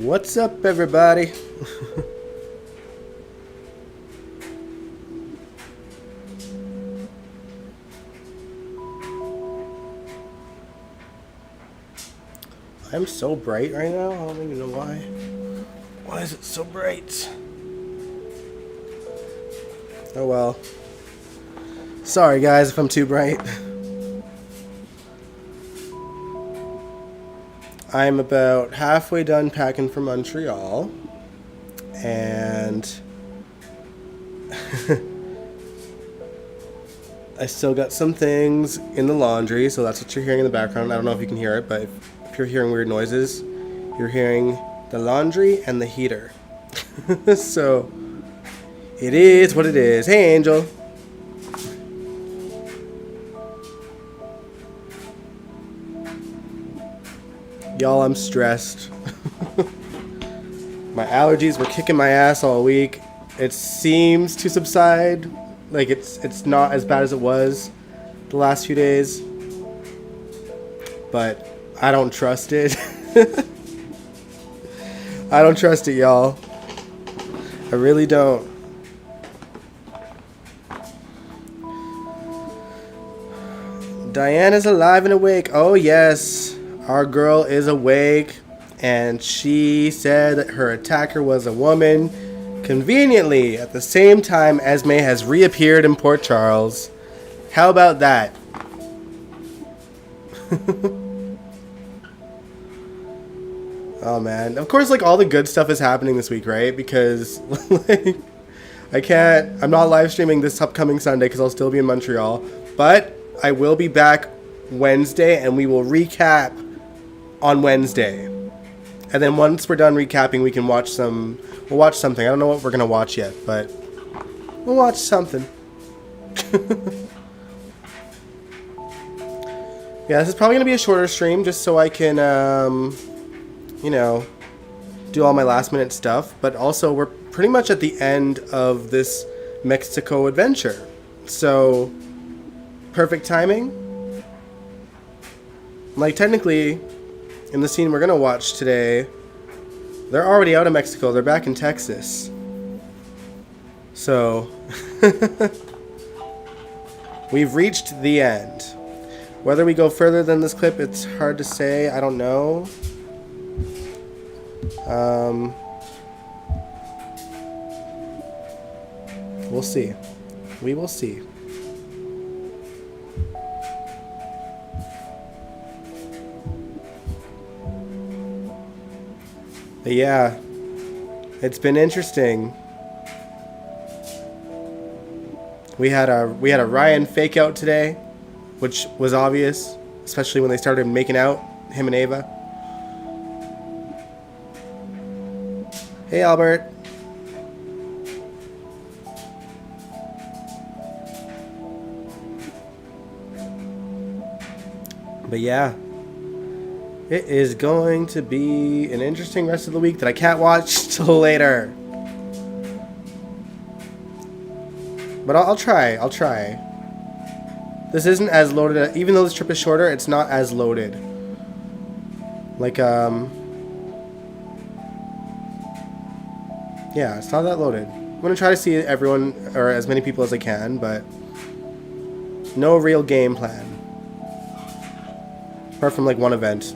What's up, everybody? I'm so bright right now. I don't even know why. Why is it so bright? Oh well. Sorry, guys, if I'm too bright. I'm about halfway done packing for Montreal. And I still got some things in the laundry, so that's what you're hearing in the background. I don't know if you can hear it, but if you're hearing weird noises, you're hearing the laundry and the heater. So it is what it is. Hey, Angel. Y'all, I'm stressed. My allergies were kicking my ass all week. It seems to subside. Like it's not as bad as it was the last few days. But I don't trust it. I don't trust it, y'all. I really don't. Diana's alive and awake. Oh yes, our girl is awake. And she said that her attacker was a woman. Conveniently, at the same time, Esme has reappeared in Port Charles. How about that? Oh man. Of course, like, all the good stuff is happening this week, right? Because, like, I'm not live streaming this upcoming Sunday because I'll still be in Montreal. But I will be back Wednesday and we will recap on Wednesday. And then once we're done recapping, we can watch we'll watch something. I don't know what we're going to watch yet, but we'll watch something. Yeah, this is probably going to be a shorter stream just so I can, do all my last minute stuff. But also, we're pretty much at the end of this Mexico adventure. So, perfect timing. Like, technically, in the scene we're going to watch today, they're already out of Mexico. They're back in Texas. So, we've reached the end. Whether we go further than this clip, it's hard to say. I don't know. We'll see. We will see. But yeah, it's been interesting. We had a Ryan fake out today, which was obvious, especially when they started making out, him and Ava. Hey, Albert. But yeah. It is going to be an interesting rest of the week that I can't watch till later. But I'll try. This isn't as loaded. Even though this trip is shorter, it's not as loaded. Like, yeah, it's not that loaded. I'm going to try to see everyone, or as many people as I can, but no real game plan. Apart from, like, one event.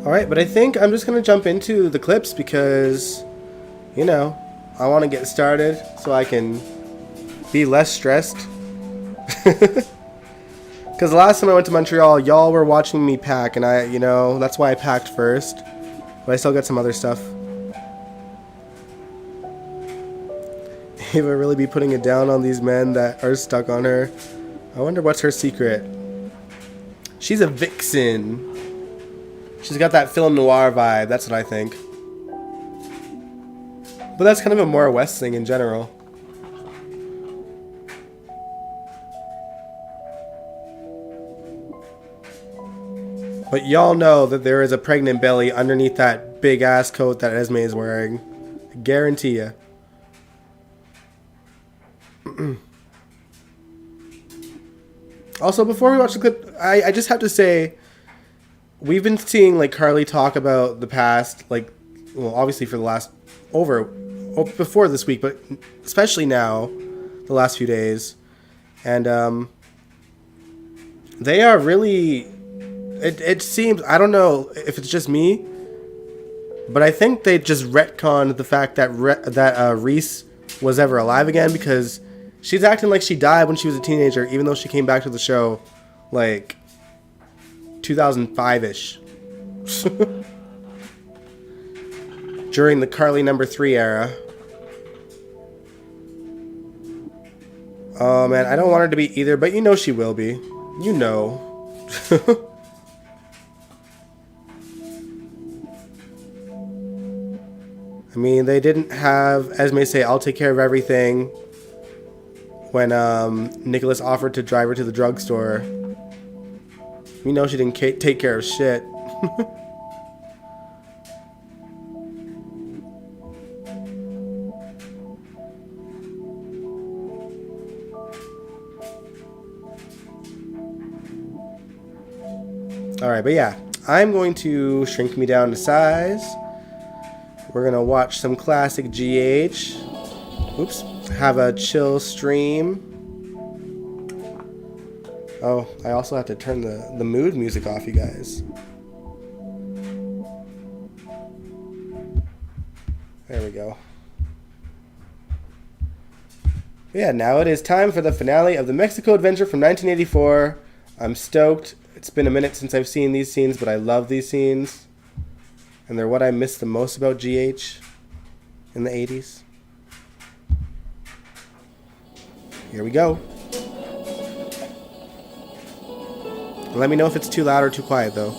Alright, but I think I'm just going to jump into the clips because, I want to get started so I can be less stressed. Because the last time I went to Montreal, y'all were watching me pack, and that's why I packed first. But I still got some other stuff. Ava really be putting it down on these men that are stuck on her. I wonder what's her secret. She's a vixen. She's got that film noir vibe. That's what I think. But that's kind of a Maura West thing in general. But y'all know that there is a pregnant belly underneath that big ass coat that Esme is wearing. I guarantee you. Also, before we watch the clip, I just have to say, we've been seeing like Carly talk about the past, like, well, obviously for the last before this week, but especially now, the last few days, and they are really. It seems, I don't know if it's just me, but I think they just retconned the fact that Reese was ever alive again, because she's acting like she died when she was a teenager, even though she came back to the show like 2005-ish. During the Carly number 3 era. Oh man, I don't want her to be either, but you know she will be. You know. I mean, they didn't have Esme say, "I'll take care of everything," when Nicholas offered to drive her to the drugstore. We know she didn't take care of shit. Alright, but yeah, I'm going to shrink me down to size. We're going to watch some classic GH. Oops. Have a chill stream. Oh, I also have to turn the mood music off, you guys. There we go. Yeah, now it is time for the finale of the Mexico Adventure from 1984. I'm stoked. It's been a minute since I've seen these scenes, but I love these scenes. And they're what I miss the most about GH in the 80s. Here we go. Let me know if it's too loud or too quiet, though.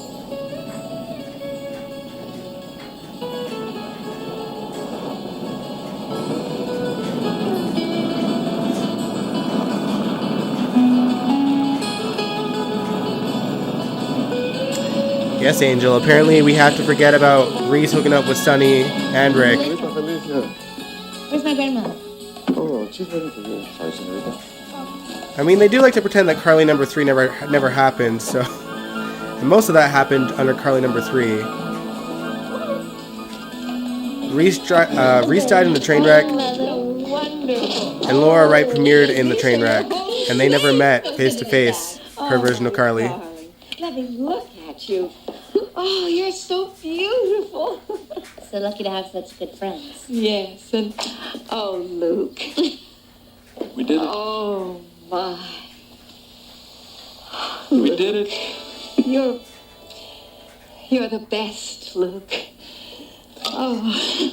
Yes, Angel. Apparently we have to forget about Reese hooking up with Sonny and Rick. Where's my grandma? I mean, they do like to pretend that Carly number 3 never happened, so... And most of that happened under Carly number 3. Reese died in the train wreck, and Laura Wright premiered in the train wreck, and they never met face-to-face, her version of Carly. Let me look at you. Oh, you're so beautiful. So lucky to have such good friends. Yes, and oh, Luke. We did it. Oh, my. We did it. You're the best, Luke. Oh.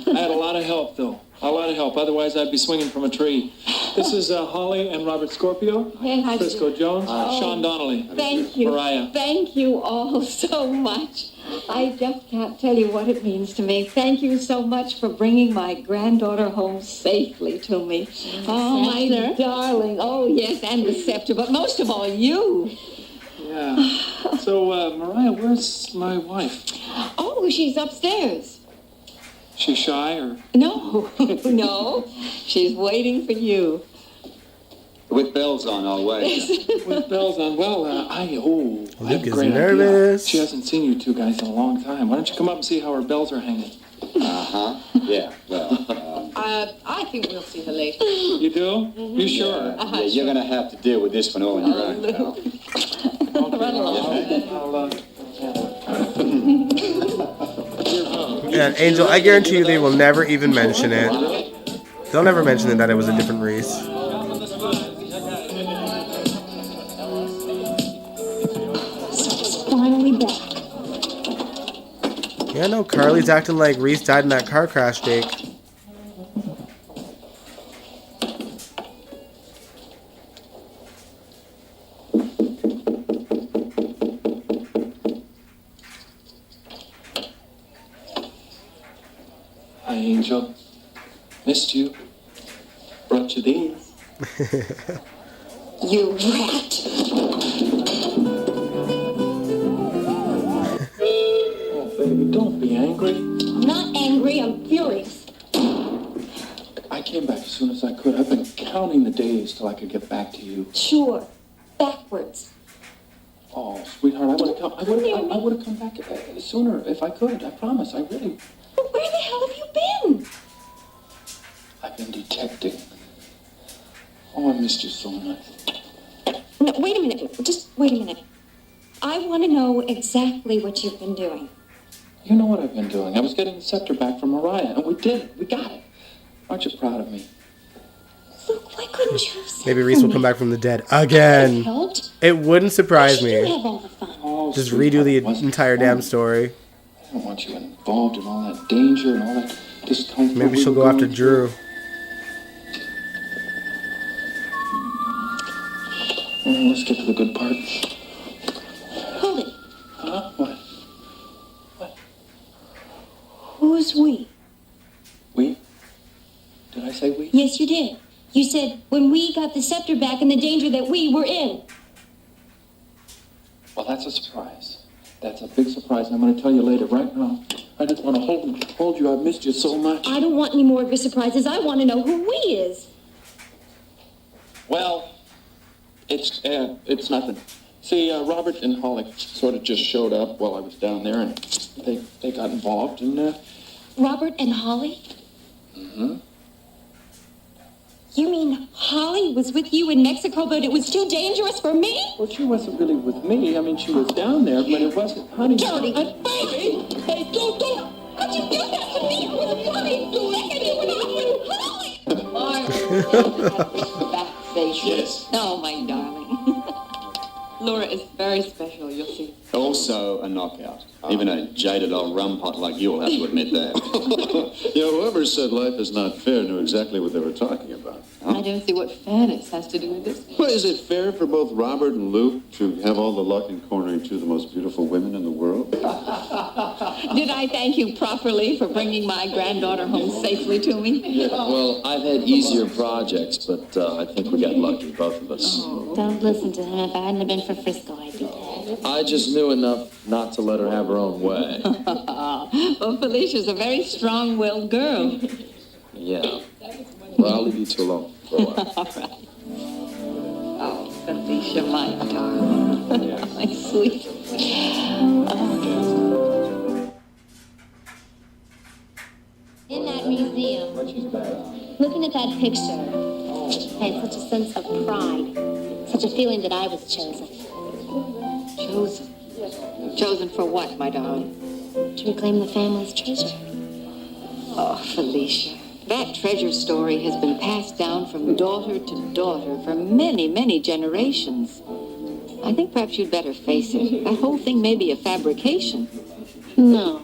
I had a lot of help, though. A lot of help. Otherwise, I'd be swinging from a tree. This is Holly and Robert Scorpio. Hey, Frisco Jones. Sean Donnelly. Thank you. Mariah. Thank you all so much. I just can't tell you what it means to me. Thank you so much for bringing my granddaughter home safely to me. Oh, my darling. Oh, yes, and the scepter, but most of all, you. Yeah. So, Mariah, where's my wife? Oh, she's upstairs. She shy, or? No, no. She's waiting for you. With bells on always. With bells on. Well, I have Luke a is great nervous. idea. She hasn't seen you two guys in a long time. Why don't you come up and see how her bells are hanging? Uh-huh. Yeah, well, I think we'll see her later. You do? You sure? yeah, you're going to have to deal with this one all on your own, pal. Run along. Yeah, Angel, I guarantee you they will never even mention it. They'll never mention it that it was a different Reese. Finally back. Yeah, no, Carly's acting like Reese died in that car crash, Jake. Hi, Angel. Missed you. Brought you these. You rat. Oh, baby, don't be angry. I'm not angry, I'm furious. I came back as soon as I could. I've been counting the days till I could get back to you. Sure. backwards. Oh, sweetheart, I would have come back sooner if I could. I promise. I really. But where the hell have you been? I've been detecting. Oh, I missed you so much. No, wait a minute. Just wait a minute. I want to know exactly what you've been doing. You know what I've been doing. I was getting the scepter back from Mariah, and we did it. We got it. Aren't you proud of me? Look, why couldn't you have said Maybe Reese will come back from the dead again. Helped. It wouldn't surprise She did me. have all the fun. Oh, Just sweetheart, redo the it wasn't entire fun. damn story. I don't want you involved in all that danger and all that discomfort. Maybe we she'll were go after going through. Drew. Let's get to the good part. Hold it. Huh? What? Who's we? We? Did I say we? Yes, you did. You said when we got the scepter back and the danger that we were in. Well, that's a surprise. That's a big surprise. I'm going to tell you later. Right now, I just want to hold you. I've missed you so much. I don't want any more of your surprises. I want to know who we is. Well, it's nothing. See, Robert and Holly sort of just showed up while I was down there, and they got involved, and Robert and Holly? Mm-hmm. You mean Holly was with you in Mexico, but it was too dangerous for me? well, she wasn't really with me. I mean, she was down there, but it wasn't, honey. Jody. Baby! Hey, don't! How'd you do that to me? I was running through and you were out with Holly. Backstage. Yes. Oh, my darling. Laura is very special, you'll see. Also a knockout. Even a jaded old rum pot like you will have to admit that. Yeah, whoever said life is not fair knew exactly what they were talking about. I don't see what fairness has to do with this. Well, is it fair for both Robert and Luke to have all the luck in cornering two of the most beautiful women in the world? Did I thank you properly for bringing my granddaughter home safely to me? Well, I've had easier projects, but I think we got lucky, both of us. Don't listen to him. If I hadn't have been for Frisco, I'd be dead. I just knew enough not to let her have her own way. Well, Felicia's a very strong-willed girl. Yeah. Well, I'll leave you two alone for a while. All right. Oh, Felicia, my darling. My sweet. In that museum, looking at that picture, I had such a sense of pride, such a feeling that I was chosen Chosen. Chosen for what, my darling? to reclaim the family's treasure. Oh, Felicia. That treasure story has been passed down from daughter to daughter for many, many generations. I think perhaps you'd better face it. That whole thing may be a fabrication. No,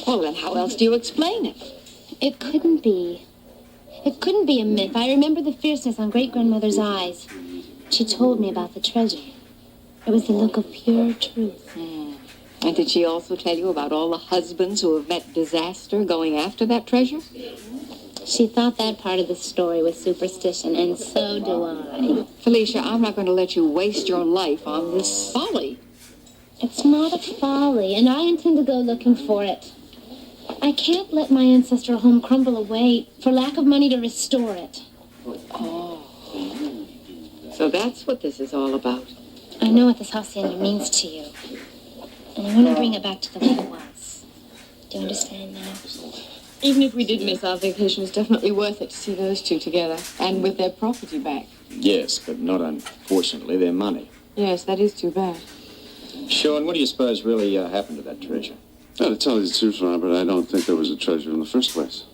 Well, then how else do you explain it? it couldn't be. It couldn't be a myth. I remember the fierceness on great-grandmother's eyes. She told me about the treasure. It was the look of pure truth. And did she also tell you about all the husbands who have met disaster going after that treasure? She thought that part of the story was superstition, and so do I. Felicia, I'm not going to let you waste your life on this folly. It's not a folly, and I intend to go looking for it. I can't let my ancestral home crumble away for lack of money to restore it. So that's what this is all about. I know what this hacienda means to you, and I want to bring it back to the way it was. Do you understand now? Even if we did miss our vacation, it's definitely worth it to see those two together and with their property back. Yes, but not unfortunately their money. Yes, that is too bad. Sean, what do you suppose really happened to that treasure? Now, to tell you the truth, Robert, I don't think there was a treasure in the first place.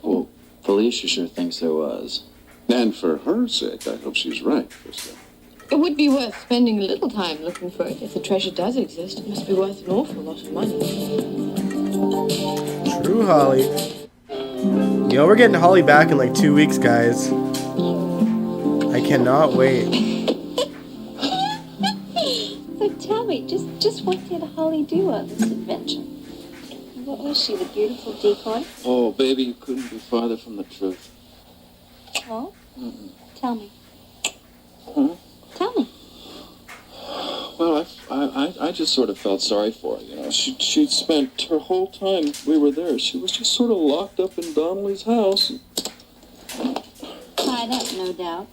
Well, Felicia sure thinks there was. And for her sake, I hope she's right, Krista. It would be worth spending a little time looking for it. If the treasure does exist, it must be worth an awful lot of money. True, Holly. Yo, we're getting Holly back in like 2 weeks, guys. I cannot wait. So tell me, just what did Holly do on this adventure? What was she, the beautiful decoy? Oh, baby, you couldn't be farther from the truth. Oh? Tell me. Huh? Tell me. Well, I just sort of felt sorry for her, you know. She'd spent her whole time we were there. She was just sort of locked up in Donnelly's house. Tied up, no doubt.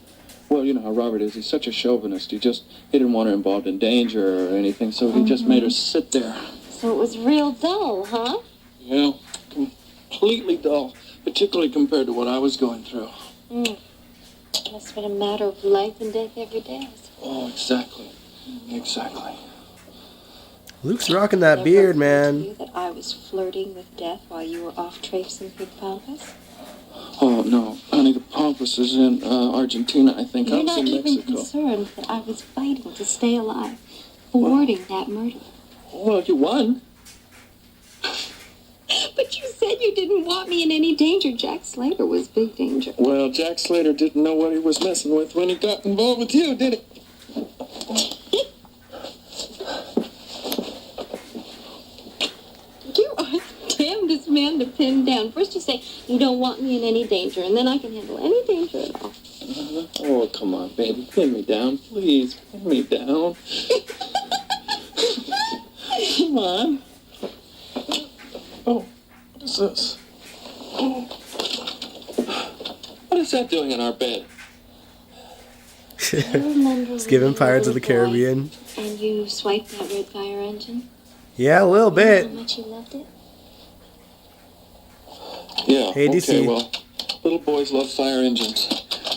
Well, you know how Robert is. He's such a chauvinist. He didn't want her involved in danger or anything, so he just made her sit there. So it was real dull, huh? Yeah, completely dull, particularly compared to what I was going through. Must have been a matter of life and death every day. Oh, exactly. Exactly. Luke's rocking that beard, man. You that I was flirting with death while you were off traipsing through the pampas? Oh, no. Honey, the Pampas is in Argentina, I think. I You're was not in even Mexico. concerned that I was fighting to stay alive, thwarting that murder. Well, you won. But you said you didn't want me in any danger. Jack Slater was big danger. Well, Jack Slater didn't know what he was messing with when he got involved with you, did he? You are the damnedest man to pin down. First you say you don't want me in any danger, and then I can handle any danger at all. Oh, come on, baby. Pin me down, please. Pin me down. Come on. Oh, what is this? Oh. What is that doing in our bed? It's giving Pirates of the Caribbean. And you swiped that red fire engine? Yeah, a little How bit. much you loved it? Yeah, Hey, DC. okay, well, little boys love fire engines,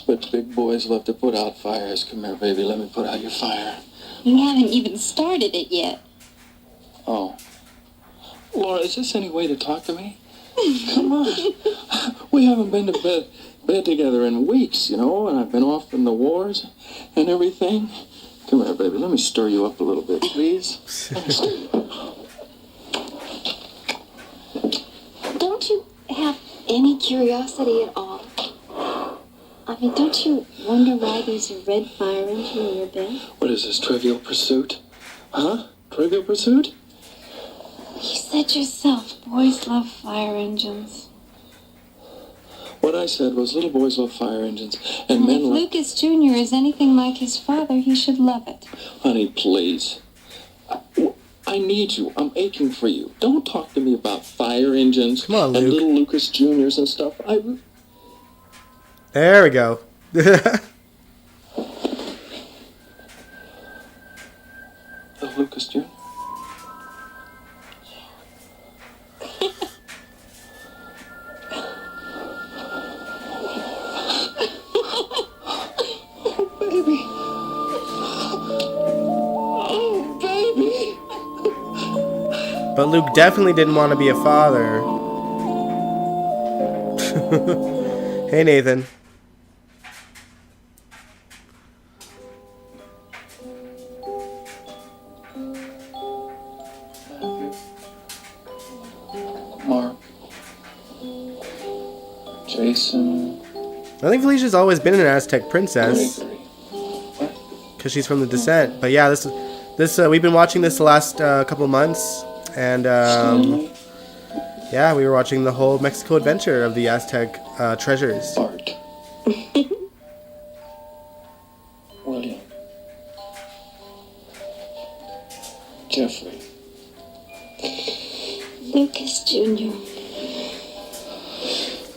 but big boys love to put out fires. Come here, baby, let me put out your fire. You haven't even started it yet. Oh. Laura, is this any way to talk to me? Come on. We haven't been to bed together in weeks, you know, and I've been off in the wars and everything. Come here, baby, let me stir you up a little bit, please. Don't you have any curiosity at all? I mean, don't you wonder why there's a red fire engine in your bed? What is this, Trivial Pursuit? Huh? Trivial Pursuit? You said yourself, boys love fire engines. What I said was little boys love fire engines, and If men love... Lucas Jr. is anything like his father, he should love it. Honey, please. I need you. I'm aching for you. Don't talk to me about fire engines Come on, and Luke. little Lucas Juniors and stuff. There we go. The Lucas Jr.? Baby. Oh, baby. But Luke definitely didn't want to be a father. Hey, Nathan. Mark. Jason. I think Felicia's always been an Aztec princess because she's from the descent. But yeah, this we've been watching this the last couple of months, and yeah, we were watching the whole Mexico adventure of the Aztec treasures. Bart. William. Jeffrey. Lucas Jr.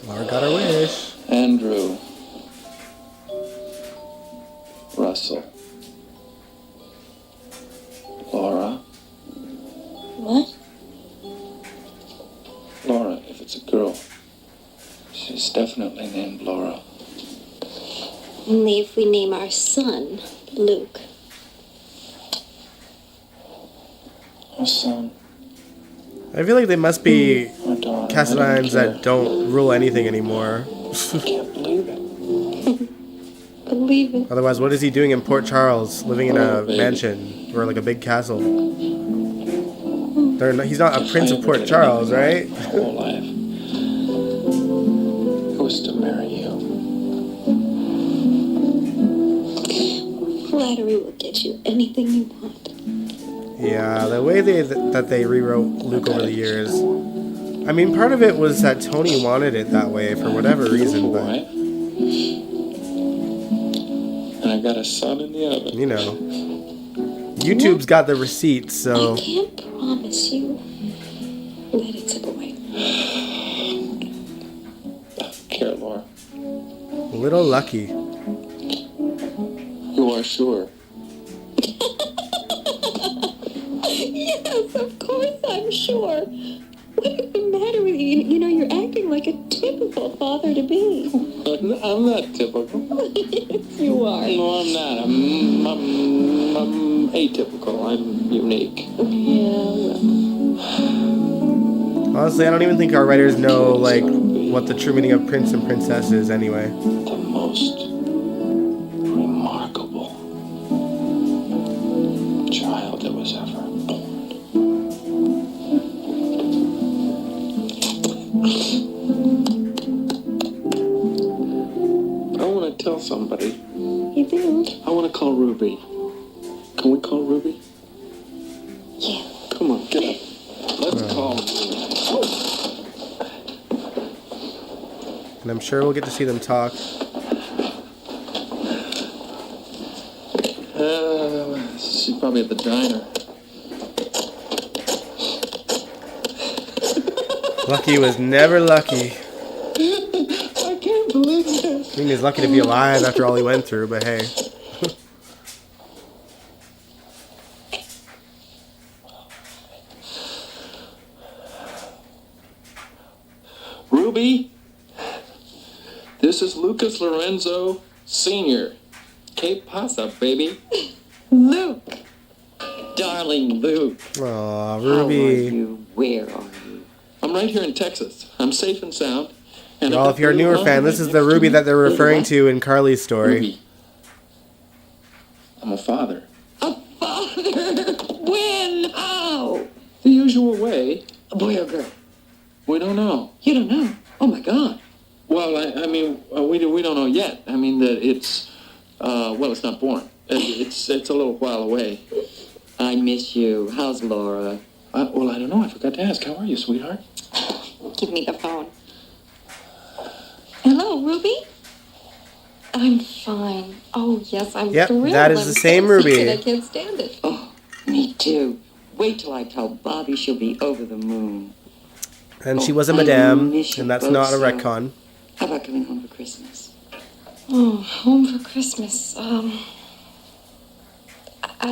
Laura got her wish. Andrew. Russell. Laura. What? Laura, if it's a girl, she's definitely named Laura. Only if we name our son Luke. Our son. I feel like they must be Our daughter. Cassadines I that don't rule anything anymore. can't believe it. Believe it. Otherwise, what is he doing in Port Charles, living in a Oh, baby. mansion or like a big castle? He's not a prince of Port Charles, right? My whole life. It was to marry you. Flattery will get you anything you want. Yeah, the way that they rewrote Luke over the years. I mean, part of it was that Tony wanted it that way for whatever reason, but Right? And I got a son in the oven. you know, YouTube's got the receipts, so I can't promise you that it's a boy. Care, Laura. a little lucky. are sure. Yes, of course, I'm sure. What is the matter with you? You know, you're acting like a typical father-to-be. I'm not typical. Yes, you are. No, I'm not. I'm atypical. I'm unique. Yeah, Honestly, I don't even think our writers know, like, what the true meaning of prince and princess is anyway. The most remarkable child that was ever born. I want to tell somebody. you do. I want to call Ruby. Can we call Ruby? Yeah. Come on, get up. Let's call Ruby. And I'm sure we'll get to see them talk. She's probably at the diner. Lucky was never lucky. I can't believe this. I mean, he's lucky to be alive after all he went through, but hey. Ruby, this is Lucas Lorenzo Sr. Que pasa, baby? Luke! Darling Luke. Aw, How are Ruby. you? Where are you? I'm right here in Texas. I'm safe and sound. And Well, if you're a newer fan, this is the Ruby that they're referring to in Carly's story. Ruby, I'm a father. A father? When? How? The usual way. A boy or girl? We don't know. You don't know? Oh my God. Well, I mean, we don't know yet. I mean, that it's, well, it's not born. It's a little while away. I miss you. How's Laura? Well, I don't know. I forgot to ask. How are you, sweetheart? Give me the phone. Hello, Ruby? I'm fine. Oh, yes, I'm Yep, thrilled. that is I'm the so same Ruby. excited, I can't stand it. Oh, me too. Wait till I tell Bobby she'll be over the moon. And she was a I madame, miss you and that's both not a so. retcon. How about coming home for Christmas? Oh, home for Christmas. I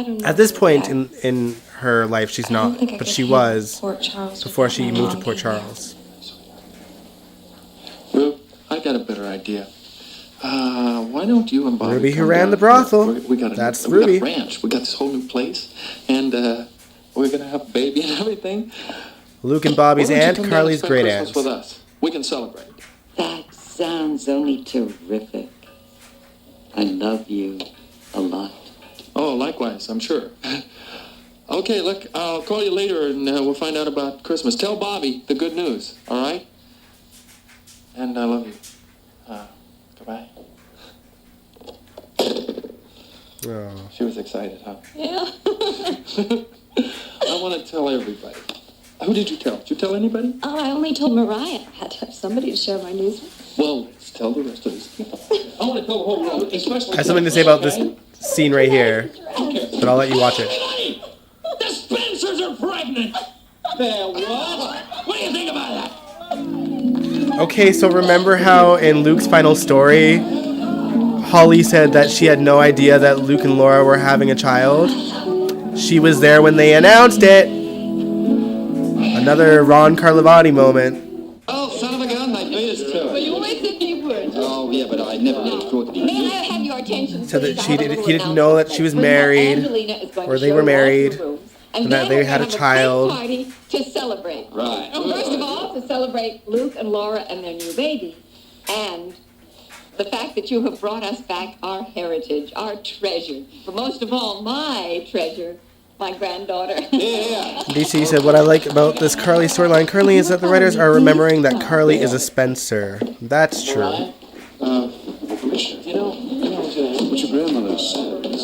don't know. At this point I in her life, she's don't not, think I but could she handle was Port Charles before without she my moved to mom Port being there. Charles. Rube, I got a better idea. Why don't you and Bobby Ruby who come ran down the here? brothel. We got That's we got Ruby. a ranch. We got this whole new place, and we're gonna have a baby and everything. Luke and Bobby's Why don't you aunt, come down and Carly's spend great Christmas aunt. with us? We can celebrate. That sounds only terrific. I love you a lot. Oh, likewise, I'm sure. Okay, look, I'll call you later and we'll find out about Christmas. Tell Bobby the good news, all right? And I love you. Goodbye. Oh. She was excited, huh? Yeah. I want to tell everybody. Who did you tell? Did you tell anybody? Oh, I only told Mariah. I had to have somebody to share my news with. Well, let's tell the rest of these people. I want to tell the whole world, especially... I have something to say about this scene right here, but I'll let you watch it. The Spencers are pregnant! They're what? What do you think about that? Okay, so remember how in Luke's final story, Holly said that she had no idea that Luke and Laura were having a child? She was there when they announced it. Another Ron Carlivati moment. Oh, son of a gun, I beat us to it. You always said big words. Oh, yeah, but I never really thought that he May I have your attention, So that please? he I have a didn't- little he didn't know that she was announcement. married, Angelina is going or to they show were you all married, the rooms, and then that they we're had a gonna have child. big party to celebrate. Right. Well, first of all, to celebrate Luke and Laura and their new baby, and the fact that you have brought us back our heritage, our treasure, but most of all, my treasure, my granddaughter. Yeah. DC said, what I like about this Carly storyline currently is that the writers are remembering that Carly is a Spencer. That's true. Alicia, You know, what your grandmother said is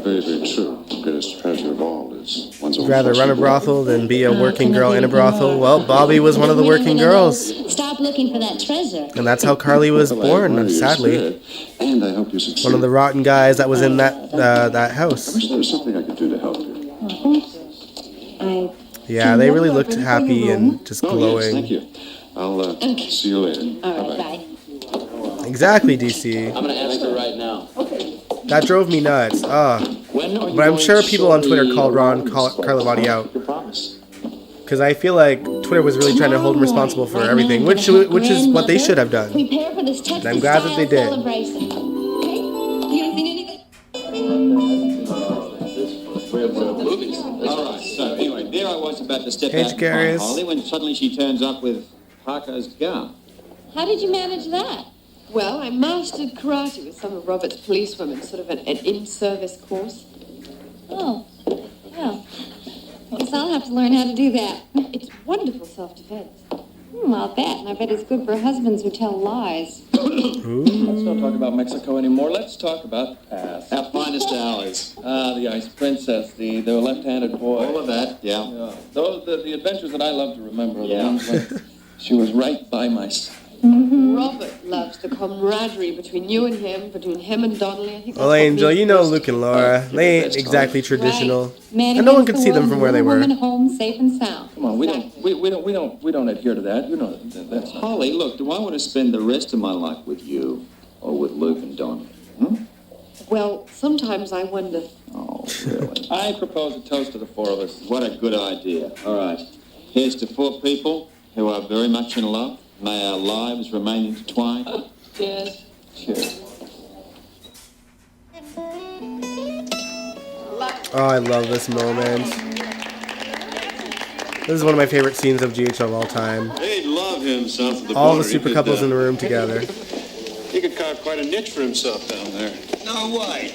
very, very true. The greatest treasure of all is one's own Would rather run a flesh and brothel than be a working girl in a brothel. Well, Bobby was one of the working girls. Stop looking for that treasure. And that's how Carly was blood. Well, I admire born, your sadly. spirit, and I hope you succeed. One of the rotten guys that was in that I house. wish there was something I could do to help you. Yeah, they really looked happy and just Oh, yes, thank glowing. you. I'll see you later. All right, Bye-bye. bye. Exactly, DC. I'm going to ask her right now. That drove me nuts. When are you But I'm going sure to people on show Twitter me called Ron around Carlivati out. Your promise. Because I feel like Twitter was really trying to hold him responsible for everything, which is what they should have done. Prepare for this And I'm glad that they did. celebration. You haven't seen anything? All right, so anyway, there I was about to step Hey, out and Jacarius. find Holly when suddenly she turns up with Parker's gun. How did you manage that? Well, I mastered karate with some of Robert's policewomen, sort of an in-service course. Oh, well. Guess I'll have to learn how to do that. It's wonderful self-defense. I'll bet. And I bet it's good for husbands who tell lies. Let's not talk about Mexico anymore. Let's talk about the past. Our finest hours. The Ice Princess, the left-handed boy. All of that, yeah. Yeah. Those the adventures that I love to remember. Are Yeah. the ones when she was right by my side. Robert loves the camaraderie between you and him, between him and Donnelly. I think Well, that's what Angel, makes you know this- Luke and Laura. They ain't exactly traditional. Right. Man And no one against could the see them world, from where they were. woman home safe and sound. Come on, we don't adhere to that. You know that's not. Holly, look, do I want to spend the rest of my life with you or with Luke and Don? Well, sometimes I wonder. Oh, really? I propose a toast to the four of us. What a good idea. All right. Here's to four people who are very much in love. May our lives remain intertwined. Yes. Cheers. Oh, I love this moment. This is one of my favorite scenes of GH of all time. They'd love him south of the All border. the super couples in the room together. He could carve quite a niche for himself down there. No way.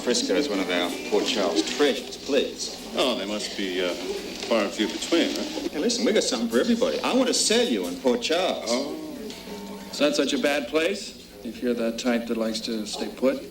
Frisco is one of our Port Charles treasures, please. Oh, they must be far and few between, huh? Hey, listen, we got something for everybody. I want to sell you in Port Charles. Oh. It's not such a bad place if you're that type that likes to stay put.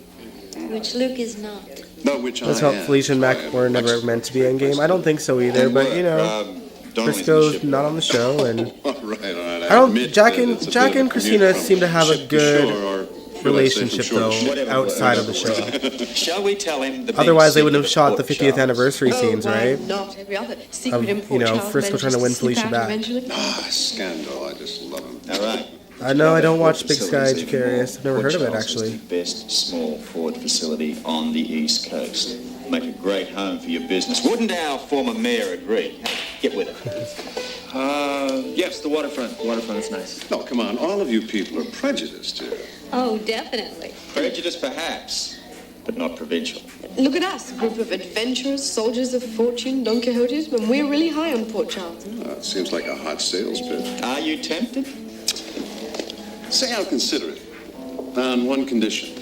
Which Luke is not. But which Let's I hope am. Felicia and I Mac am. were never meant to be in game. I don't think so either, but you know, Frisco's not on the show, and All right. I don't. admit Jack that and it's a Jack bit and of a Christina commute from seem to have a ship to good shore, or should I say from relationship shore to though, ship? Whatever outside of the works. show. Shall we tell him the big Otherwise, they secret wouldn't have of shot the Port 50th Charles? anniversary scenes, why right? not? Every other secret Of, in you Port know, Charles Frisco trying to win manages slip Felicia out back. eventually. Ah, scandal. I just love him. All right. I know I don't watch Big Sky Facilities Jacarius. I've never Port heard of it Charles is actually. the best small Ford facility on the East Coast. Make a great home for your business. Wouldn't our former mayor agree? Get with it. Yes, the waterfront. The waterfront is nice. No, come on. All of you people are prejudiced here. Oh, definitely. Prejudice, perhaps, but not provincial. Look at us, a group of adventurers, soldiers of fortune, Don Quixotes, but we're really high on Port Charles. It seems like a hot sales pitch. Are you tempted? Say I'll consider it. On one condition.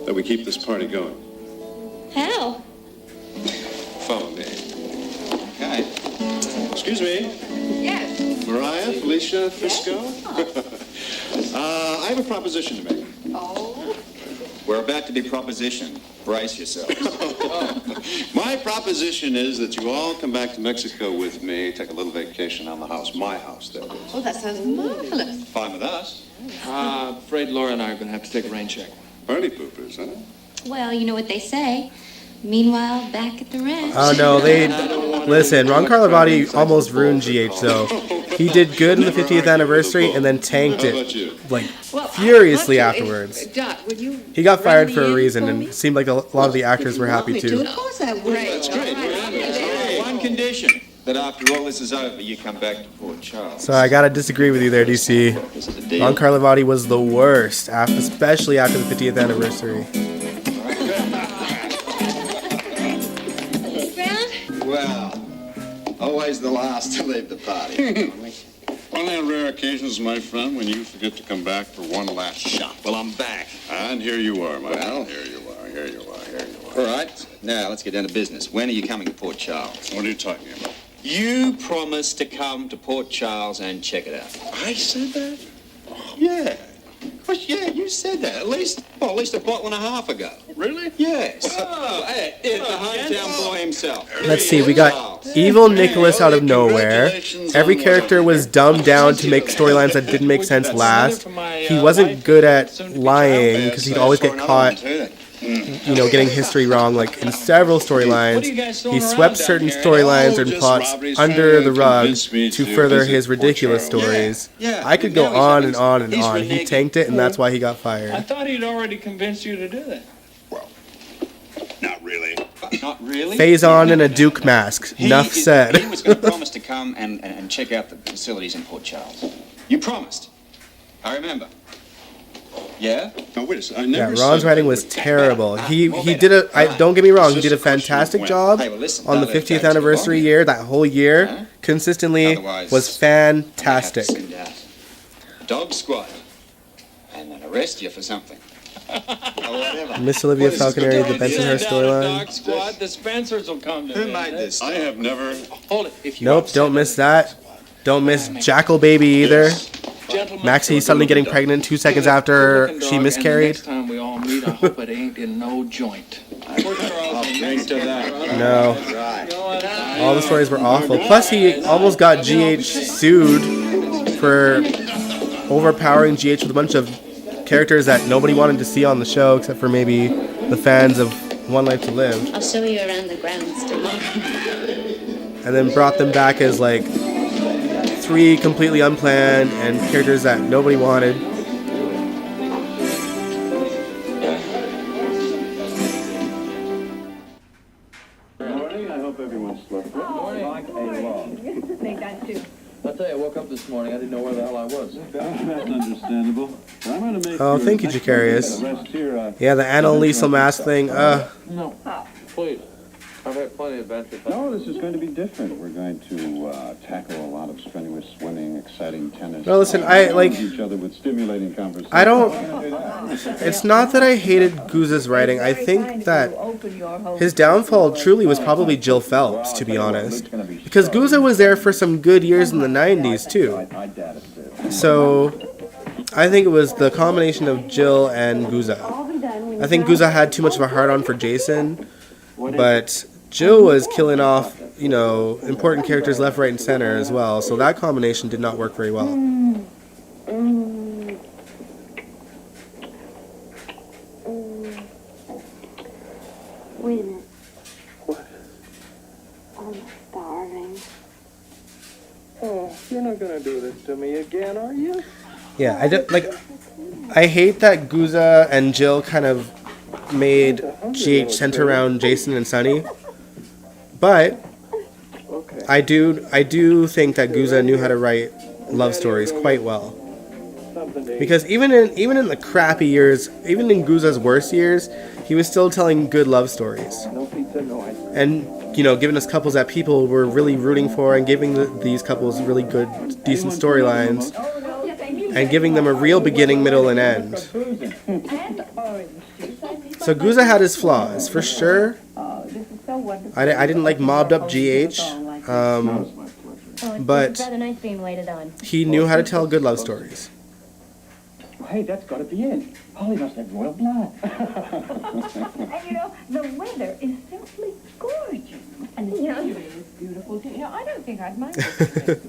That we keep this party going. How? Follow me. Okay. Excuse me. Yes. Mariah, Felicia, Frisco. I have a proposition to make. Oh. We're about to be propositioned. Brace yourselves. My proposition is that you all come back to Mexico with me, take a little vacation on the house. My house, that is. Oh, that sounds marvelous. Fine with us. Afraid Laura and I are going to have to take a rain check. Party poopers, huh? Well, you know what they say. Meanwhile, back at the ranch. Oh no, they listen. Ron Carlivati almost ruined GH though. He did good in the 50th anniversary and then tanked How about it you? like Well, furiously I'd like to- afterwards. Dot, would you He got run fired me for a in reason, for and me? it seemed like a lot of the actors were happy Want me too. Of course I would. That's great. One condition, that after all this is over, you come back to Port Charles. So I gotta disagree with you there, DC. Is it a deal? Ron Carlivati was the worst, especially after the 50th anniversary. Well, always the last to leave the party. Only on rare occasions, my friend, when you forget to come back for one last shot. Well, I'm back. And here you are, my Well. friend. Here you are, here you are, here you All are. right, now let's get down to business. When are you coming to Port Charles? What are you talking about? You promised to come to Port Charles and check it out. I said that? Yeah. Of course, yeah, you said that. At least a bottle and a half ago. Really? Yes. Hey, it's the hometown boy himself. Let's see, we got evil Nicholas out of nowhere. Every character was dumbed down to make storylines that didn't make sense last. He wasn't good at lying because he'd always get caught, you know, getting history wrong, like in several storylines. He swept certain storylines and plots under the rug to further his ridiculous stories. I could go on and on and on. He tanked it, and that's why he got I fired. thought he'd already convinced you to do that. Not really. Faison in a Duke mask. Enough said. He was going to promise to come and check out the facilities in Port Charles. You promised. I remember. Yeah? No, wait a second. I Yeah, never Ron's said- writing was terrible. He did don't get me wrong, he did a fantastic job Hey, well, listen, on the don't let it 50th go too anniversary long. year. That whole year, Huh? consistently, Otherwise, was I have to fantastic. send out Dog squad and then arrest you for something. Or whatever. Miss Olivia Falconeri, the Bensonhurst storyline. Dog squad, the Spencers will come to Who me. made this? I have never. Hold it. If you Nope, upset don't me, miss that. Don't miss Jackal Baby either. gentlemen, Maxie for a suddenly getting good pregnant 2 seconds dog, after good-looking she dog, and miscarried. Next time we all meet, I hope it ain't in no joint. Drink to that. No. All the stories were awful. Plus, he almost got GH sued for overpowering GH with a bunch of characters that nobody wanted to see on the show, except for maybe the fans of One Life to Live. I'll show you around the grounds tomorrow. And then brought them back as like 3 completely unplanned and characters that nobody wanted. I hope everyone slept well. Like a log. I'll tell you, I woke up this morning, I didn't know where the hell I was. That's understandable. I'm gonna make Oh, thank you, Jacarius. Yeah, the Annalisa mask thing. No, please. I've had plenty of adventures. No, this is going to be different. We're going to tackle a lot of strenuous swimming, exciting tennis. No, listen, I like. Each other with stimulating conversation. I don't. It's not that I hated Guza's writing. I think that his downfall truly was probably Jill Phelps, to be honest. Because Guza was there for some good years in the 90s, too. So, I think it was the combination of Jill and Guza. I think Guza had too much of a hard-on for Jason, but Jill was killing off, you know, important characters left, right, and center as well. So that combination did not work very well. Wait a minute. What? I'm starving. Oh, you're not gonna do this to me again, are you? Yeah, I hate that Guza and Jill kind of made GH center around Jason and Sunny, but I do think that Guza knew how to write love stories quite well. Because even in the crappy years, even in Guza's worst years, he was still telling good love stories. And, you know, giving us couples that people were really rooting for and giving these couples really good, decent storylines. And giving them a real beginning, middle, and end. So Guza had his flaws, for sure. I didn't like mobbed up GH. But he knew how to tell good love stories. Hey, that's got to be it. Polly must have royal blood. And you know, the weather is simply gorgeous. And the scenery is beautiful too. You know, I don't think I'd mind it.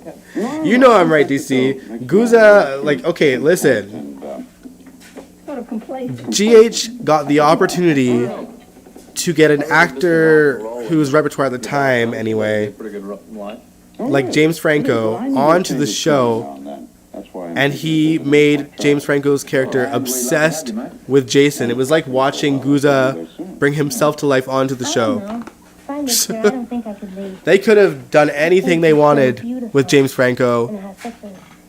You know I'm right, DC. Guza, like, okay, listen. Sort of complacent. GH got the opportunity to get an actor whose repertoire at the time, anyway, Pretty good line. like James Franco, onto the show. And he made James Franco's character obsessed with Jason. It was like watching Guza bring himself to life onto the show. They could have done anything they wanted with James Franco,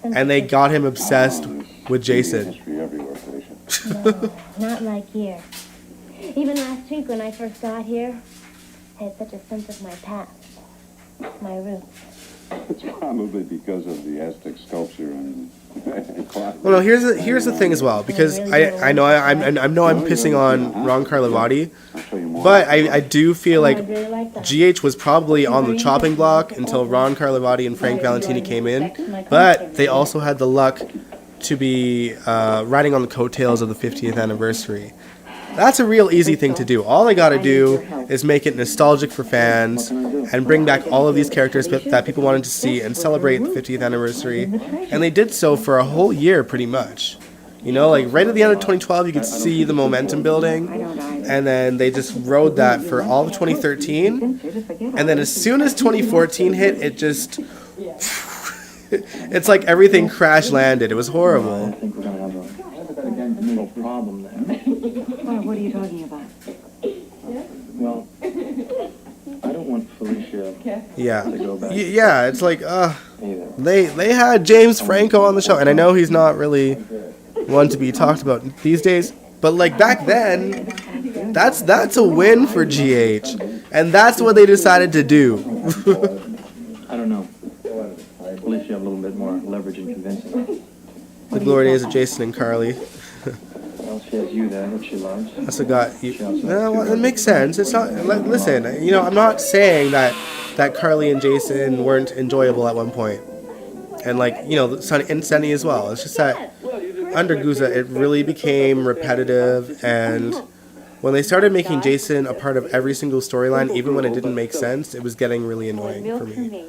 and they got him obsessed with Jason. No, not like here. Even last week when I first got here, I had such a sense of my past, my roots. It's probably because of the Aztec sculpture and clock. Well, no, here's the thing as well, because I know I'm pissing on Ron Carlivati, but I do feel like GH was probably on the chopping block until Ron Carlivati and Frank Valentini came in, but they also had the luck to be riding on the coattails of the 50th anniversary. That's a real easy thing to do. All they gotta do is make it nostalgic for fans and bring back all of these characters that people wanted to see and celebrate the 50th anniversary. And they did so for a whole year, pretty much. You know, like right at the end of 2012, you could see the momentum building. And then they just rode that for all of 2013. And then as soon as 2014 hit, it just... It's like everything crash landed. It was horrible. Well, what are you talking about? Well, Yeah. Yeah, it's like, they had James Franco on the show, and I know he's not really one to be talked about these days, but like back then, that's a win for GH, and that's what they decided to do. I don't know. At least you have a little bit more leverage in convincing. The glory days of Jason and Carly. Well, she has you there, which she loves. That's what got you. Well, it makes sense. It's not. Listen, I'm not saying that Carly and Jason weren't enjoyable at one point, and Sunny and Sunny as well. It's just that under Guza, it really became repetitive, and when they started making Jason a part of every single storyline, even when it didn't make sense, it was getting really annoying for me.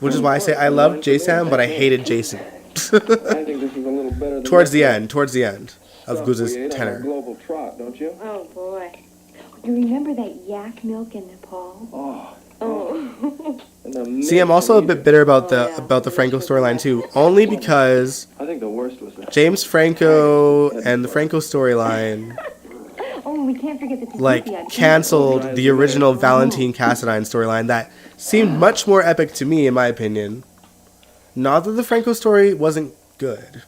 Which is why I say I loved Jason, but I hated Jason. Towards the end of Guza's tenor. Oh boy. You remember that yak milk in Nepal? Oh. See, I'm also a bit bitter about the Franco storyline too, only because I think the worst was that James Franco and the Franco storyline Oh, we can't forget the canceled the original Valentine Cassadine storyline that seemed much more epic to me, in my opinion. Not that the Franco story wasn't good,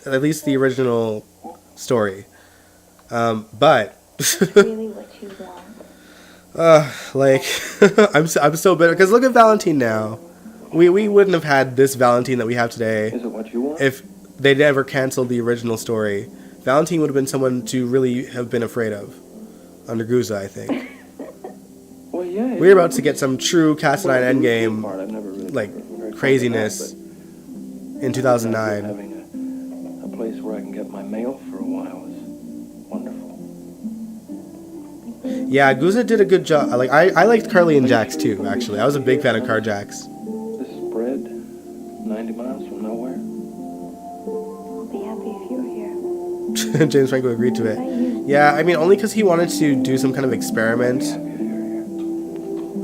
at least the original story, but really what you want. I'm so bitter because look at Valentine now. We wouldn't have had this Valentine that we have today if they never canceled the original story. Valentine would have been someone to really have been afraid of under Guza, I think. Well, yeah, We're about to get some true Cassadine Endgame craziness in 2009. Having a place where I can get my mail for a while is wonderful. Yeah, Guza did a good job. I liked Carly and Jax too, actually. I was a big fan of Carjax. This spread, 90 miles from nowhere. I'll be happy if you're here. James Franco agreed to it. Yeah, I mean, only because he wanted to do some kind of experiment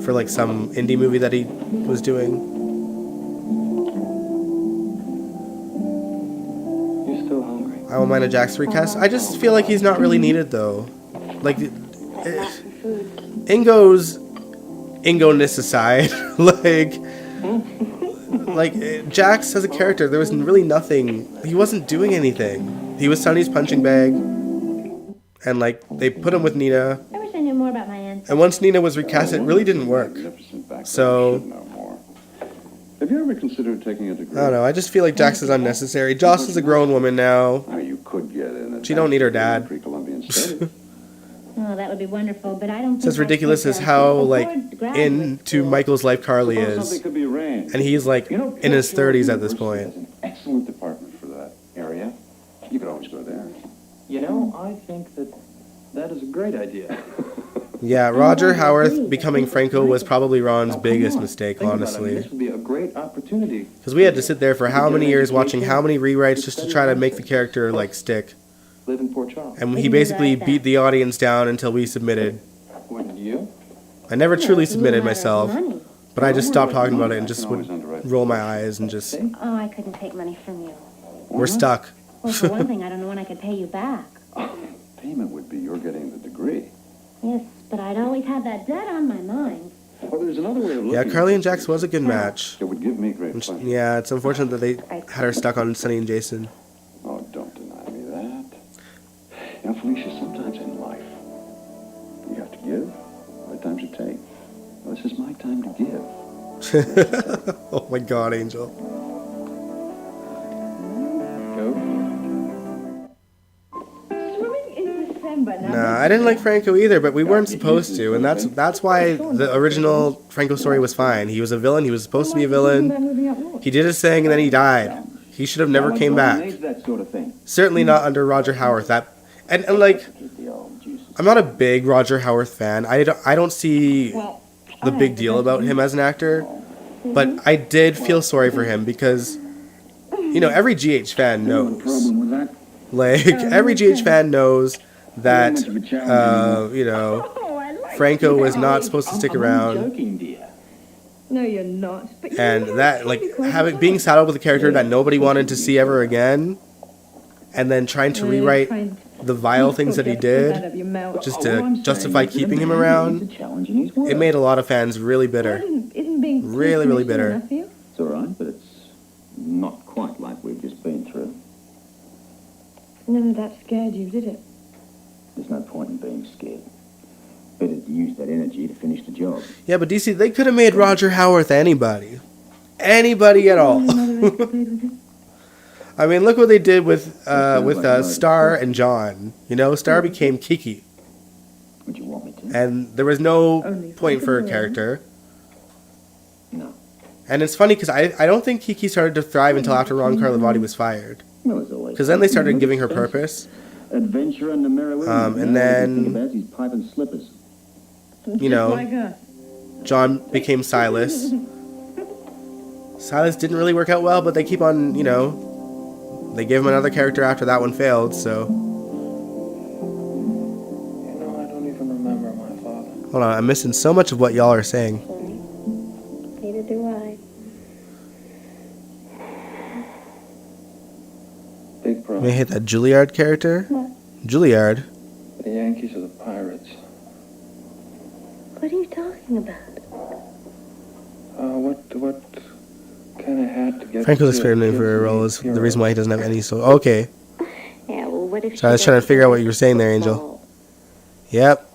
for some indie movie that he was doing. You still hungry? I won't mind a Jax recast. I just feel like he's not really needed though. Ingo's Ingo-ness aside, Jax as a character, there was really nothing. He wasn't doing anything. He was Sunny's punching bag, and they put him with Nina. I wish I knew more about my ancestors. And once Nina was recast, it really didn't work. So Have you ever considered taking a degree? I don't know. I just feel like Jax is unnecessary. Jocelyn's a grown woman now. You could get in. She don't need her dad. Oh, that would be wonderful, but I don't It's as ridiculous as how into Michael's life Carly is, and he's in his 30s at this point. An excellent department for that area. You could always go there. I think that is a great idea. Yeah, Roger Howarth becoming Franco was probably Ron's biggest mistake, honestly. This would be a great opportunity. Because we had to sit there for how many years watching how many rewrites just to try to make the character stick. Live in Port Charles. And he basically beat the audience down until we submitted. Wouldn't you? I never truly submitted myself, but I just stopped talking about it and just would roll my eyes and just... Oh, I couldn't take money from you. We're stuck. Well, for one thing, I don't know when I could pay you back. Payment would be you're getting the degree. Yes, but I'd always had that debt on my mind. Well, there's another way of looking Yeah, Carly and Jax was a good match. It would give me great pleasure. Yeah, it's unfortunate that they had her stuck on Sunny and Jason. Oh, don't deny me that. Felicia, sometimes in life, you have to give, other times you take. Well, this is my time to give. Oh my God, Angel. Swimming in December. Nah, I didn't like Franco either, but we weren't supposed to, and that's why the original Franco story was fine. He was a villain. He was supposed to be a villain. He did his thing, and then he died. He should have never came back. Certainly not under Roger Howarth. And I'm not a big Roger Howarth fan. I don't see the big deal about him as an actor, but I did feel sorry for him because, every GH fan knows. Every GH fan knows that, Franco was not supposed to stick around. No, you're not. And that, being saddled with a character that nobody wanted to see ever again, and then trying to rewrite the vile things that he did, just to justify keeping him around, it made a lot of fans really bitter. Really, really bitter. It's all right, but it's not quite like we've just been through. None of that scared you, did it? There's no point in being scared. Better to use that energy to finish the job. Yeah, but DC, they could have made Roger Howarth anybody. Anybody at all. I mean, look what they did with Star and John. You know, Star became Kiki. Would you want me to? And there was no point for her character. No. And it's funny because I don't think Kiki started to thrive until after Ron Carlivati was fired. Because then they started giving her purpose. Adventure and the merry And then, his pipe and slippers. you know, John became Silas. Silas didn't really work out well, but they keep on, you know, they gave him another character after that one failed, so. You know, I don't even remember my father. Hold on, I'm missing so much of what y'all are saying. Neither do I. Big problem. May I hit that Juilliard character? What? Juilliard. The Yankees or the Pirates? What are you talking about? What kind of hat to get? Franco's favorite name for a role is the reason why he doesn't have any soul. Okay. Yeah, well, what if So I was trying to figure out what you were saying there, Angel. Yep.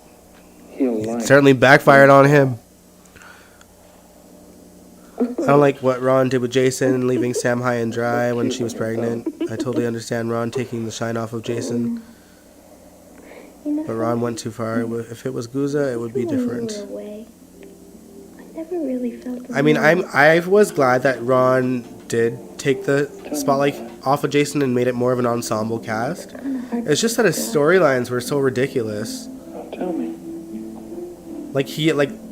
It certainly backfired on him. I don't like what Ron did with Jason, leaving Sam high and dry when she was pregnant. I totally understand Ron taking the shine off of Jason. But Ron went too far. If it was Guza, it would be different. I never really felt. I mean, I was glad that Ron did take the spotlight off of Jason and made it more of an ensemble cast. It's just that his storylines were so ridiculous. Tell me. Like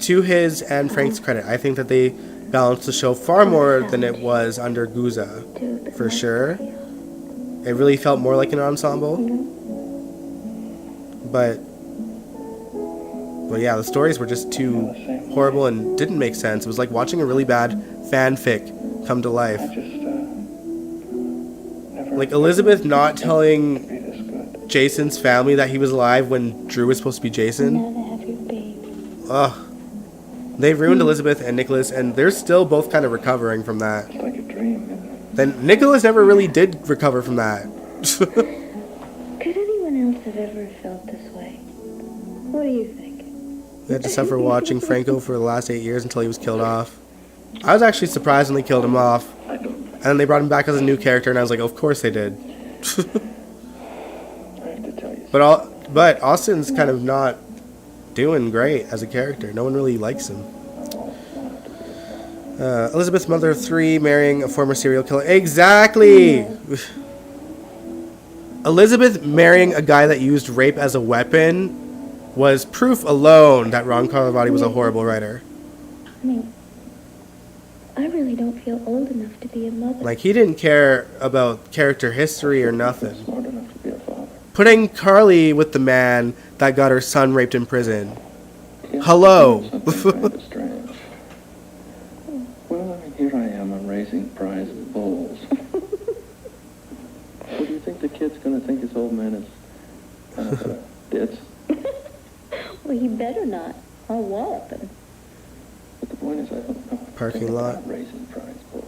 to his and Frank's credit, I think that they balanced the show far more than it was under Guza, for sure. It really felt more like an ensemble. But yeah, the stories were just too horrible and didn't make sense. It was like watching a really bad fanfic come to life. Like Elizabeth not telling Jason's family that he was alive when Drew was supposed to be Jason. Ugh. They ruined Elizabeth and Nicholas, and they're still both kind of recovering from that. It's like a dream. Then Nicholas never really did recover from that. Could anyone else have ever felt this way? What do you think? We had to suffer watching Franco for the last 8 years until he was killed off. I was actually surprised when they killed him off. And then they brought him back as a new character, and I was like, of course they did. But Austin's kind of not doing great as a character. No one really likes him. Elizabeth, mother of 3, marrying a former serial killer. Exactly! Yeah. Elizabeth marrying a guy that used rape as a weapon was proof alone that Ron Carlivati was a horrible writer. I mean, I really don't feel old enough to be a mother. Like, he didn't care about character history or nothing. Putting Carly with the man that got her son raped in prison. Hello! Well, I mean, here I am, I'm raising prize bulls. What do you think the kid's going to think his old man is ditz? Well, he better not. I'll wallop him. But the point is, I don't know. Parking lot. Raising prize bulls.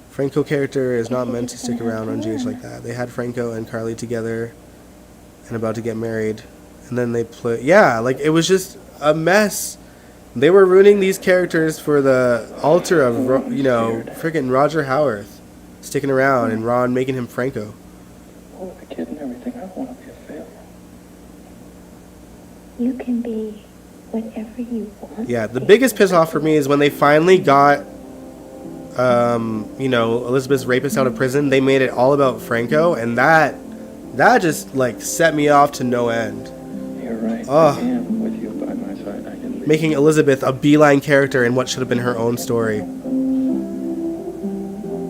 Franco character is not meant to stick around on GH like that. They had Franco and Carly together and about to get married. And then they play... Yeah, like, it was just a mess. They were ruining these characters for the altar of, you know, freaking Roger Howarth sticking around and Ron making him Franco. Oh, the kid and everything, I want to be a failure. You can be whatever you want. Yeah, the biggest piss off for me is when they finally got, you know, Elizabeth's rapist out of prison. They made it all about Franco, and that just, like, set me off to no end. You're right. Oh. I am with you by my side. I can leave. Making Elizabeth a beeline character in what should have been her own story.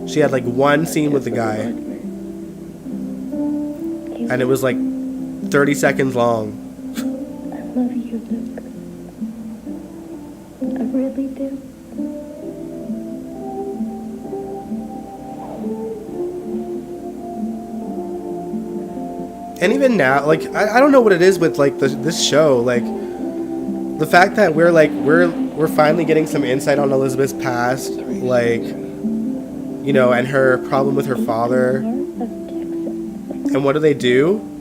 She had, like, one scene with the guy. And it was, like, 30 seconds long. I love you, Luke. I really do. And even now, like, I don't know what it is with, like, this show. Like, the fact that we're finally getting some insight on Elizabeth's past, like, you know, and her problem with her father. And what do?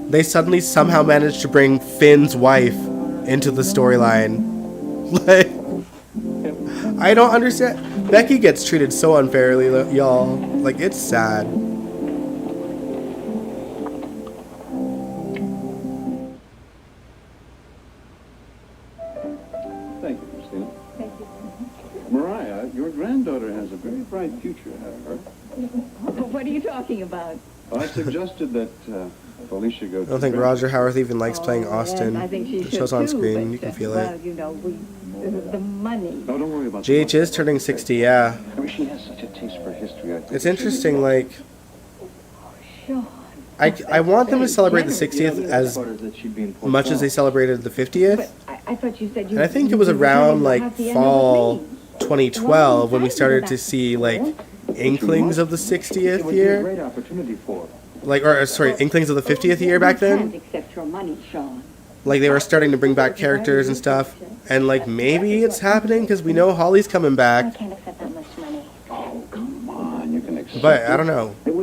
They suddenly somehow managed to bring Finn's wife into the storyline. Like, I don't understand. Becky gets treated so unfairly, y'all. Like, it's sad. Thank you, Christina. Thank you. Mariah, your granddaughter has a very bright future ahead of her. What are you talking about? Well, I suggested that Felicia go I don't think Roger Howarth even likes playing Austin. I think she It shows should on too, screen. but, You can feel well, it. you know, the money. No, don't worry about GH is turning 60, yeah. I mean, she has such a taste for history. I think It's interesting, like, Sean. I want them to celebrate the 60th as much as they celebrated the 50th. I thought you said you. And I think it was around, like, fall 2012 when we started to see, like, inklings of the 60th year. great opportunity for her. Like, or sorry, inklings of the 50th year back then. Accept your money, Sean. Like, they were starting to bring back characters and stuff. And, like, maybe it's happening because we know Holly's coming I back. can't accept that much money. Oh, come on, you can accept But I don't know. it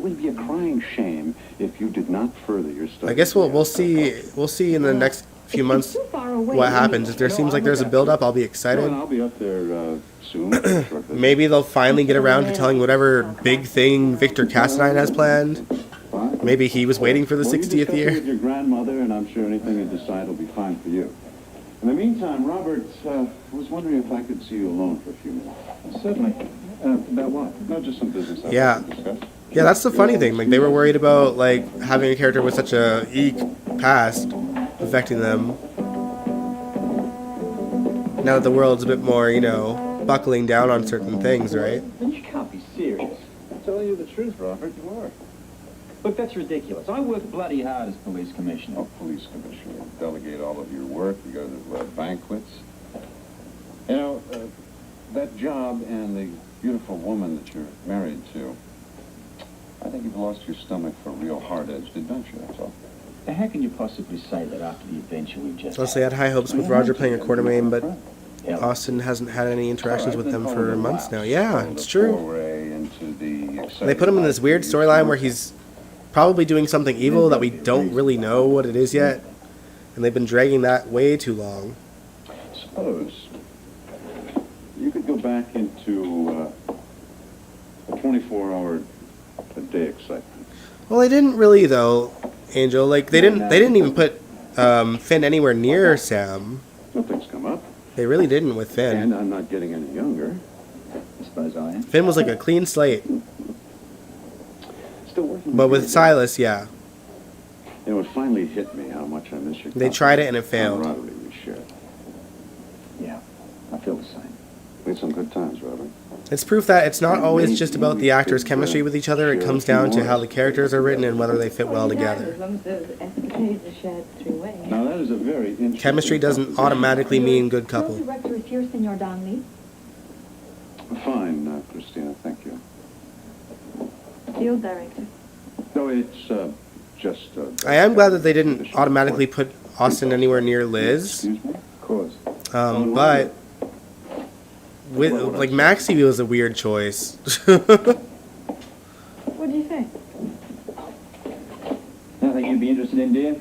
would be a crying shame if you did not further your studies. I guess we'll see in the next few months what happens. If there seems like there's a build up, I'll be excited. I'll be up there soon. shortly. Maybe they'll finally get around to telling whatever big thing Victor Cassadine has planned. Maybe he was waiting for the Well, you 60th discuss it year. with your grandmother, and I'm sure anything you decide will be fine for you. In the meantime, Robert, I was wondering if I could see you alone for a few minutes. Certainly. About what? No, just some business. I'd Yeah. like to discuss. Yeah, that's the funny thing. Like, they were worried about, like, having a character with such a eek past affecting them. Now that the world's a bit more, you know, buckling down on certain things, right? You can't be serious. I'm telling you the truth, Robert, you are. Look, that's ridiculous. I work bloody hard as police commissioner. Oh, police commissioner, you delegate all of your work, you go to banquets. You know, that job and the beautiful woman that you're married to, I think you've lost your stomach for a real hard-edged adventure, that's all. How can you possibly say that after the adventure we just Plus, they had high hopes with Roger playing a Quartermain, but Austin hasn't had any interactions with them for months now. Yeah, it's true. Foray into the They put him in this weird storyline where he's probably doing something evil that we don't really know what it is yet. And they've been dragging that way too long. Suppose you could go back into a 24-hour-a-day excitement. Well, they didn't really, though, Angel. Like, they didn't even put Finn anywhere near Sam. Well, things come up. They really didn't with Finn. And I'm not getting any younger. I suppose I am. Finn was like a clean slate. Still working. But with Silas, yeah. You know, it finally hit me how much I miss your They tried it and it failed. camaraderie we shared. Yeah, I feel the same. We had some good times, Robert. It's proof that it's not always just about the actors' chemistry with each other. It comes down to how the characters are written and whether they fit well together. As long as there's escapades are shared three ways. Now, that is a very interesting... Chemistry doesn't automatically mean good couple. Director is here, Senor Donnelly. Fine, Christina, thank you. Field director. No, it's just... I am glad that they didn't automatically put Austin anywhere near Liz. Excuse me? Of course. But with like Maxie was a weird choice. What do you think? Nothing you'd be interested in, dear?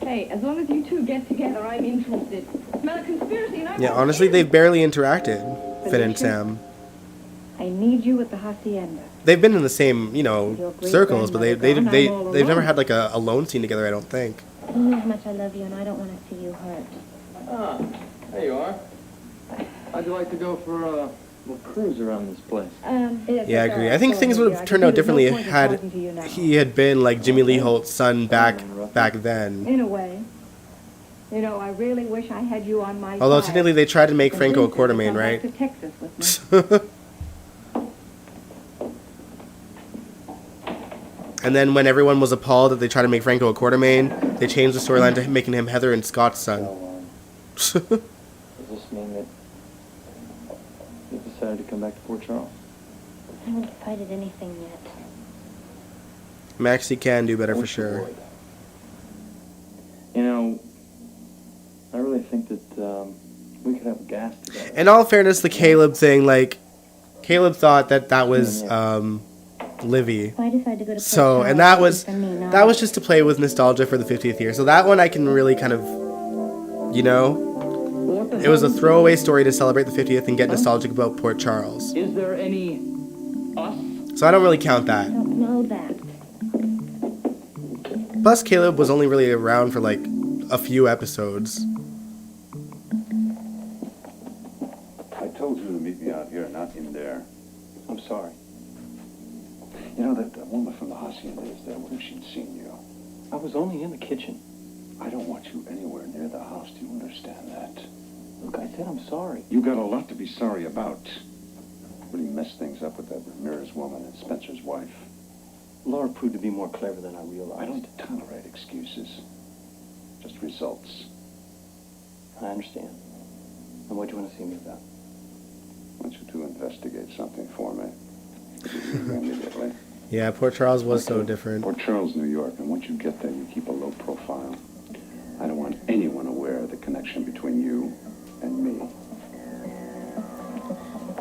Hey, as long as you two get together, I'm interested. Smell a conspiracy and I'm... Yeah, honestly, they've barely interacted, Finn and Sam. I need you at the hacienda. They've been in the same, you know, circles, but they've never had like a alone scene together. I don't think. You know how much I love you, and I don't want to see you hurt. Ah, there you are. How'd you like to go for a little cruise around this place? Yeah, I agree. I think things would have turned out differently had he had been like Jimmy Lee Holt's son back then. In a way. You know, I really wish I had you on my Although side. technically they tried to make Franco a Quartermain, right? Come back to Texas with me. And then when everyone was appalled that they tried to make Franco a Quartermain, they changed the storyline to making him Heather and Scott's son. Does this mean that you decided to come back to Port Charles? I haven't decided anything yet. Maxie can do better for sure. You know, I really think that we could have gas together. In all fairness, the Caleb thing, like, Caleb thought that was Livy. So I decided to go to So, Port and Charles that for me, not- was just to play with nostalgia for the 50th year. So that one I can really kind of, you know, it was a throwaway story to celebrate the 50th and get nostalgic about Port Charles. Is there any us? So I don't really count that. I don't know that. Plus, Caleb was only really around for like a few episodes. I told you to meet me out here, not in there. I'm sorry. You know, that woman from the hacienda is there. What if she'd seen you? I was only in the kitchen. I don't want you anywhere near the house. Do you understand that? Look, I said I'm sorry. You got a lot to be sorry about. Really messed things up with that Ramirez woman and Spencer's wife. Laura proved to be more clever than I realized. I don't tolerate excuses. Just results. I understand. And what do you want to see me about? I want you to investigate something for me. Immediately. Yeah, Port Charles was so different. Port Charles, New York, and once you get there, you keep a low profile. I don't want anyone aware of the connection between you and me.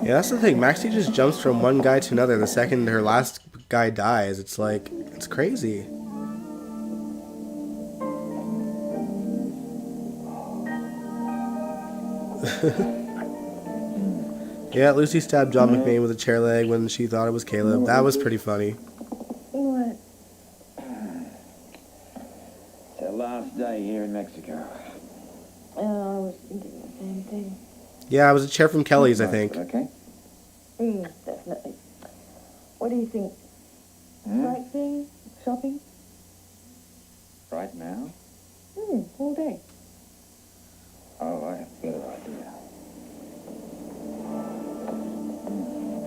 Yeah, that's the thing. Maxie just jumps from one guy to another the second her last guy dies. It's like, it's crazy. Yeah, Lucy stabbed John McBain with a chair leg when she thought it was Caleb. That was pretty funny. What? It's our last day here in Mexico. Oh, I was thinking the same thing. Yeah, it was a chair from Kelly's, I think. Okay. Definitely. What do you think? Sightseeing? Shopping? Right now? All day. Oh, I have a better idea.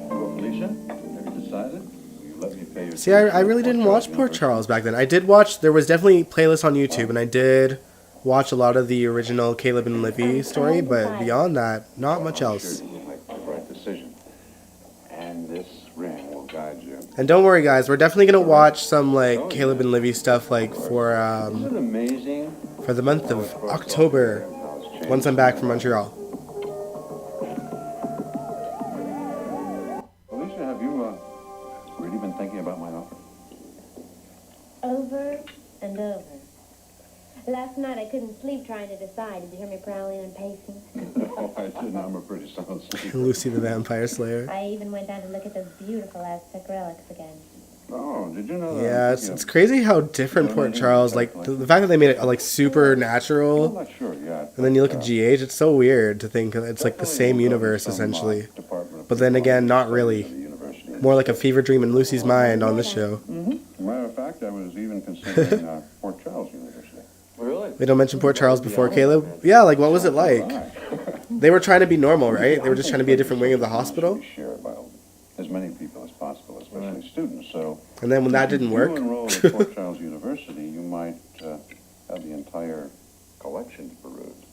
Well, Felicia, have you decided? Will you let me pay your... See, I really didn't watch Port Charles back then. I did watch, there was definitely playlists on YouTube, and I did watch a lot of the original Caleb and Livy story, but beyond that, not much else. Sure you'll make the right decision. And this ring will guide you. And don't worry, guys, we're definitely gonna watch some like Caleb and Livy stuff like for Isn't it amazing? the month of October once I'm back from Montreal. Felicia, have you really been thinking about my offer? Over and over. Last night I couldn't sleep trying to decide. Did you hear me prowling and pacing? No, I didn't. I'm a pretty sound sleeper. Lucy the Vampire Slayer. I even went down to look at those beautiful Aztec relics again. Oh, did you know that? Yeah, it's crazy how different Port Charles, like the fact that they made it like super I'm natural, not sure yet. and then you look at GH, it's so weird to think it's like the same universe essentially, but then again, not really. More like a fever dream in Lucy's mind on this show. Matter of fact, I was even considering Port Charles University. Really? We don't mention Port Charles before Caleb. Yeah, like what was it like? They were trying to be normal, right? They were just trying to be a different wing of the hospital. Shared by as many people as possible, especially students. So, And then when that didn't work, if you enroll at Port Charles University, you might have the entire collection to peruse.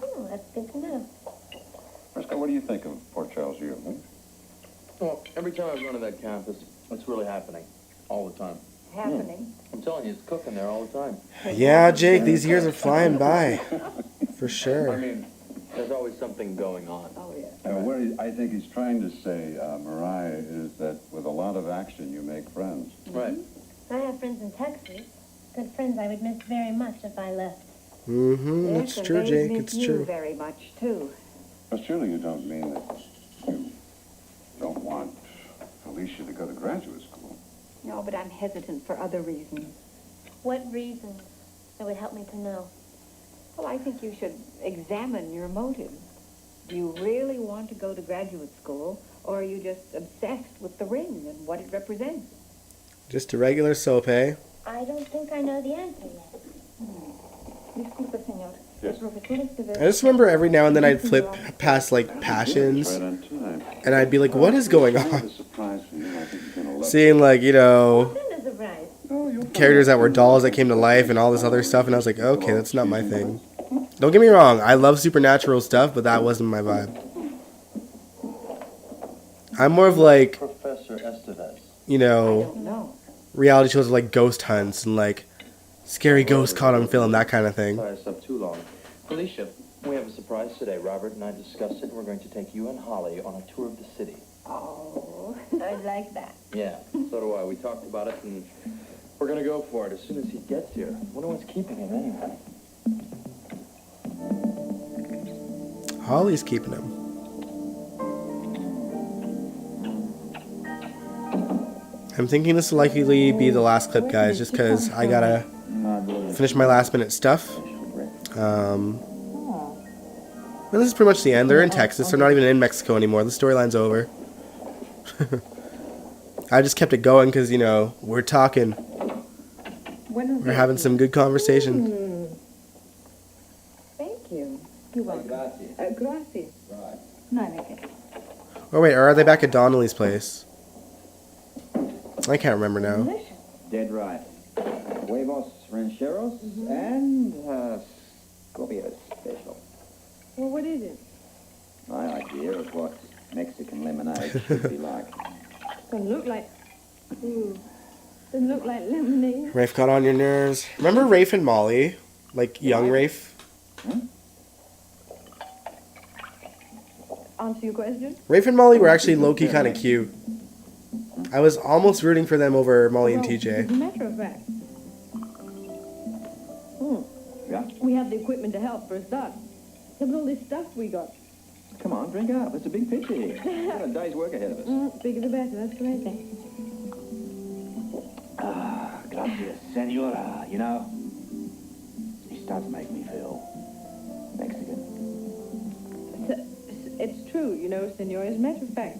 Oh, that's good to know. Frisco, what do you think of Port Charles U? Well, every time I run to that campus, it's really happening. All the time. Happening. I'm telling you, it's cooking there all the time. yeah, Jake, these years are flying by, for I sure. mean, there's always something going on. Oh, yeah. What I think he's trying to say, Mariah, is that with a lot of action, you make friends. Right. I have friends in Texas. Good friends I would miss very much if I left. Mm-hmm, Yes, it's and true, they Jake, miss it's you true. very much, too. But surely you don't mean that you don't want Felicia to go to graduate school. No, but I'm hesitant for other reasons. What reasons? That would help me to know. Well, I think you should examine your motives. Do you really want to go to graduate school, or are you just obsessed with the ring and what it represents? Just a regular soap, eh? I don't think I know the answer yet. Disculpe, señor. Yes. I just remember every now and then I'd flip past like Passions, Right on time. and I'd be like, what is going I have a on? surprise for you. I think you're gonna love it. Seeing like, you know, What kind of surprise? characters that were dolls that came to life and all this other stuff, and I was like, okay, that's not my thing. Don't get me wrong, I love supernatural stuff, but that wasn't my vibe. I'm more of like, Professor Estevez. you know, No. reality shows like ghost hunts and like scary ghosts caught on film, that kind of thing. Tie us up too long. Felicia, we have a surprise today. Robert and I discussed it. We're going to take you and Holly on a tour of the city. Oh, I like that. Yeah, so do I. We talked about it, and we're going to go for it as soon as he gets here. Wonder what's keeping him anyway. Holly's keeping him. I'm thinking this will likely be the last clip, guys, just because I gotta finish my last minute stuff. And this is pretty much the end. They're in Texas. They're not even in Mexico anymore. The storyline's over. I just kept it going because, you know, we're talking. We're having some good conversation. Thank you. You're welcome. Gracias. Right. No, okay. Oh, wait, or are they back at Donnelly's place? I can't remember now. Dead right. Huevos rancheros and Scorpio special. Well, what is it? My idea of what Mexican lemonade should be like. Doesn't look like... Ooh. Doesn't look like lemonade. Rafe got on your nerves. Remember Rafe and Molly? Like, young Rafe? Answer your question? Rafe and Molly were actually low-key kind of cute. I was almost rooting for them over Molly and As a TJ. matter of fact. Yeah? We have the equipment to help for a start. Look at all this stuff we got. Come on, drink up. It's a big picture here. We've got a day's work ahead of us. Bigger the better, that's great then. Ah, gracias, senora. You know, he starts to make me feel Mexican. It's true, you know, senor. As a matter of fact,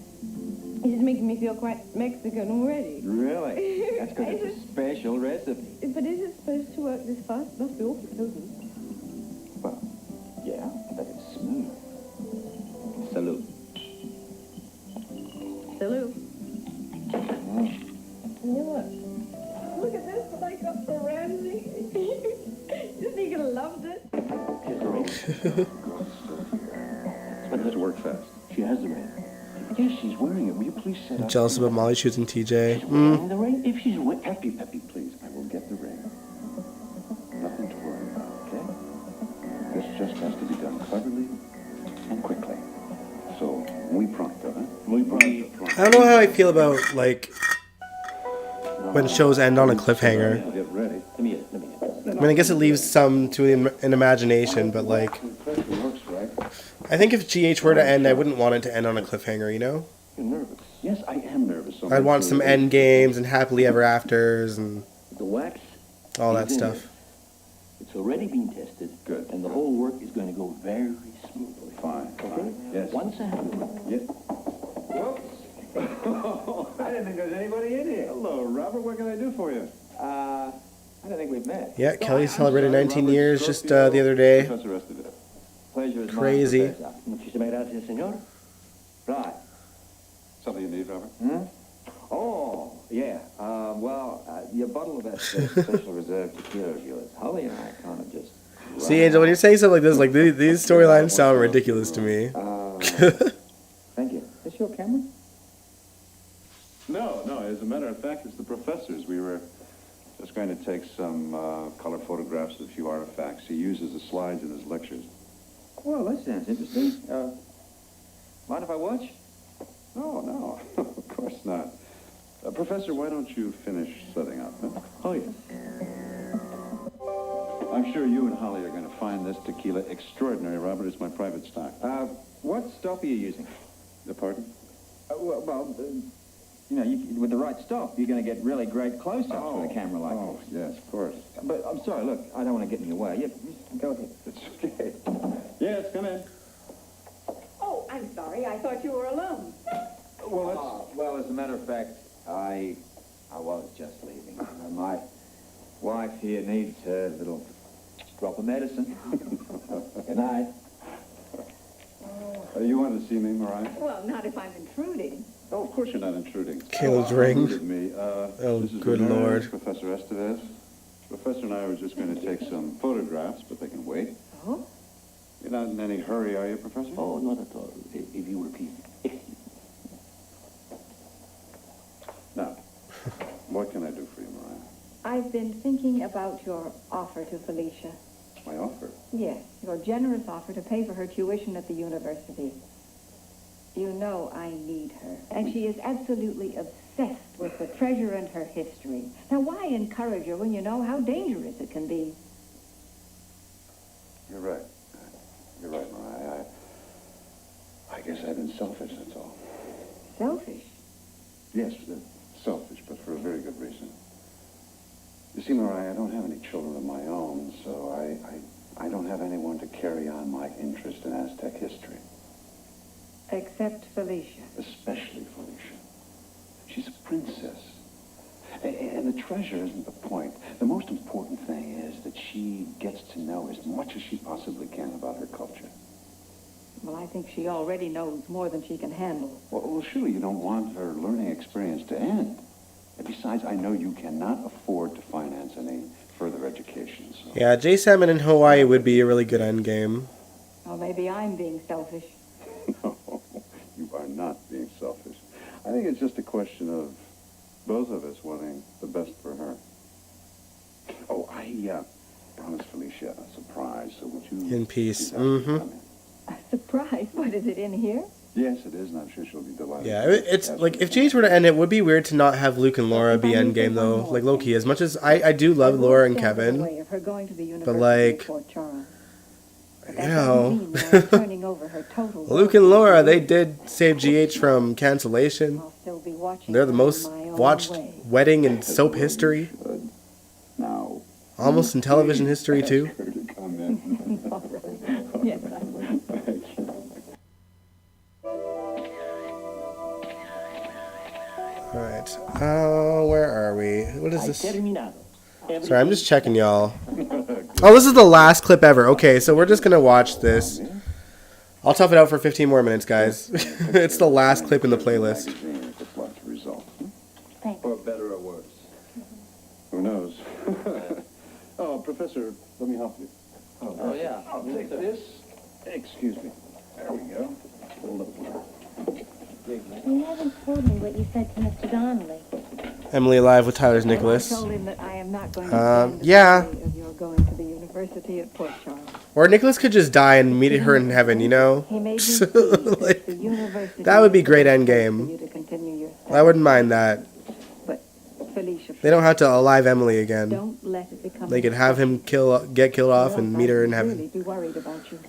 it is making me feel quite Mexican already. Really? That's because it's a special recipe. But is it supposed to work this fast? It must be awfully potent. Well, yeah, but it's smooth. Salute. Salute. You know what? Look at this, what I got for Ramsey. Isn't he gonna love this? Let's work fast. She has the ring. Yes, she's wearing it. Will you please set up? Jealous about Molly choosing TJ. The ring? If she's wearing... Peppy, please. I will get the ring. Nothing to worry about, okay? This just has to be done cleverly and quickly. So, muy pronto, huh? Muy pronto. I don't know how I feel about, like, when shows end on a cliffhanger. Get ready. I mean, I guess it leaves some to an imagination, but, like, I think if GH were to end, I wouldn't want it to end on a cliffhanger, you know? You're nervous. Yes, I am nervous. So I'd want some end games and happily ever afters and The wax all that is in stuff. it. It's already been tested. Good. And the whole work is going to go very smoothly. Fine. Okay? Yes. Once I have the ring. Yes. Whoops. I didn't think there was anybody in here. Hello, Robert. What can I do for you? I don't think we've met. Yeah, Kelly celebrated 19 years just the other day. Professor Estevez. Pleasure is Crazy. mine, Professor. Muchísimas gracias, señor. Right. Something you need, Robert? Oh, yeah. Your bottle of that special reserve tequila of yours. Holly and I kind of just... See, Angel, when you're saying something like this, like these storylines sound ridiculous to me. Thank you. Is this your camera? No. As a matter of fact, it's the professor's. We were just going to take some color photographs of a few artifacts. He uses the slides in his lectures. Well, that sounds interesting. Mind if I watch? No. Of course not. Professor, why don't you finish setting up, huh? Oh, yes. I'm sure you and Holly are going to find this tequila extraordinary, Robert. It's my private stock. What stop are you using? Pardon? With the right stop, you're going to get really great close-ups with a camera like Oh, this. yes, of course. But I'm sorry, look, I don't want to get in your way. Yeah, go ahead. It's okay. Yes, come in. Oh, I'm sorry. I thought you were alone. Well, as a matter of fact, I was just leaving. My wife here needs her little drop of medicine. Good night. You wanted to see me, Mariah? Well, not if I'm intruding. Oh, of course you're not intruding. Caleb's ring. Me. Oh, this is good Ramirez, Lord. Professor Estevez. Professor and I were just going to take some photographs, but they can wait. Oh? You're not in any hurry, are you, Professor? Oh, not at all. If you repeat. Now, what can I do for you, I've been thinking about your offer to Felicia. My offer? Yes, your generous offer to pay for her tuition at the university. You know I need her. And she is absolutely obsessed with the treasure and her history. Now, why encourage her when you know how dangerous it can be? You're right. You're right, Mariah. I guess I've been selfish, that's all. Selfish? Yes, selfish, but for a very good reason. You see, Mariah, I don't have any children of my own, so I don't have anyone to carry on my interest in Aztec history. Except Felicia. Especially Felicia. She's a princess. And the treasure isn't the point. The most important thing is that she gets to know as much as she possibly can about her culture. Well, I think she already knows more than she can handle. Well, surely you don't want her learning experience to end. And besides, I know you cannot afford to finance any further education. So. Yeah, Jay Salmon in Hawaii would be a really good end game. Well, maybe I'm being selfish. No, you are not being selfish. I think it's just a question of both of us wanting the best for her. Oh, I promised Felicia a surprise, so would you... In peace. A surprise? What, is it in here? Yes, it is, and I'm sure she'll be delighted. Yeah, it's like, if James were to end, it would be weird to not have Luke and Laura be endgame, though. Like, low-key, as much as I do love Laura and Kevin, but, like, you know, Luke and Laura, they did save GH from cancellation. They're the most watched wedding in soap history. Almost in television history, too. Alright, where are we? What is this? Sorry, I'm just checking, y'all. Oh, this is the last clip ever. Okay, so we're just gonna watch this. I'll tough it out for 15 more minutes, guys. It's the last clip in the playlist. For better or worse? Who knows? Oh, Professor, let me help you. Oh, yeah. I'll take this. Excuse me. There we go. Hold up. You haven't told me what you said to Mr. Donnelly. Emily Live with Tyler's Nicholas. I told him that I am not going to stand yeah. in the way of your going to the university at Port Charles. Or Nicholas could just die and meet her in heaven, you know? He made me see Like, the university that would be great for endgame. you to continue your I wouldn't mind that. But Felicia, They don't have to alive Emily again. don't let it become. They could have him get killed off and meet her in heaven. Really be worried about you.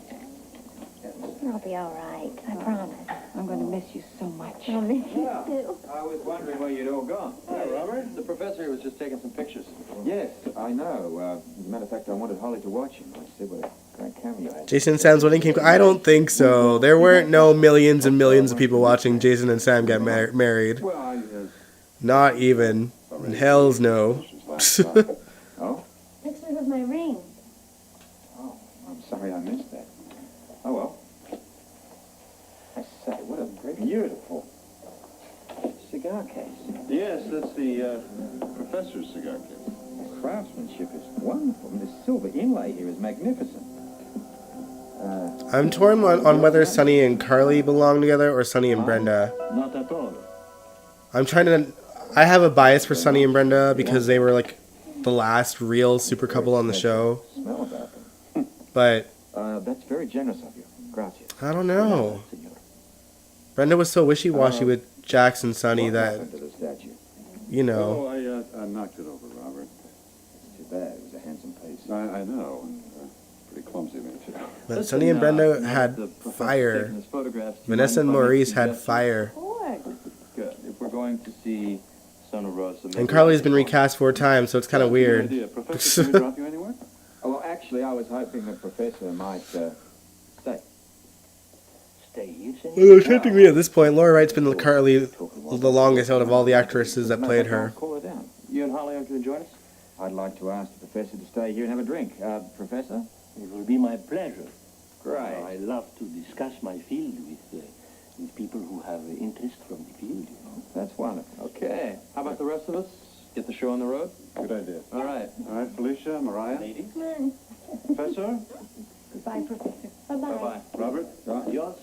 I'll be all right. I promise. I'm going to miss you so much. I'll miss you too. I was wondering where you'd all gone. Hi, Robert. The professor was just taking some pictures. Yes, I know. As a matter of fact, I wanted Holly to watch him. I said what a great camera you had. Jason and Sam's wedding came. I don't think so. There weren't no millions and millions of people watching Jason and Sam get married. Not even. And hell's no. Oh? Pictures of my ring. Oh, I'm sorry I missed that. Oh, well. I say, what a great, beautiful cigar case. Yes, that's the professor's cigar case. The craftsmanship is wonderful. And the silver inlay here is magnificent. I'm torn on whether Sonny and Carly belong together or Sonny and Brenda. Not at all. I'm trying to... I have a bias for Sonny and Brenda because they were like the last real super couple on the show. Smell about them. But That's very generous of you. Gracias. I don't know. Brenda was so wishy-washy with Jax and Sonny that, you know. I knocked it over, Robert. It's too bad. It was a handsome piece. I know. Pretty clumsy of me, too. But Sonny and Brenda had fire. Vanessa and Maurice had fire. Good. If we're going to see Sona Rosa... And Carly's been recast 4 times, so it's kind of weird. Professor, can we drop you anywhere? Oh, well, actually, I was hoping the professor might stay. Stay here, Although technically at this point, Laura Wright's been Carly the longest out of all the actresses that played her. Call her down. You and Holly are going to join us? I'd like to ask the professor to stay here and have a drink. Professor? It will be my pleasure. Great. I love to discuss my field with people who have interest from the field, you know. That's wonderful. Okay. How about the rest of us? Get the show on the road? Good idea. All right. All right, Felicia, Mariah. Ladies? Professor? Goodbye, Professor. Bye-bye. Bye-bye. Robert? Yes?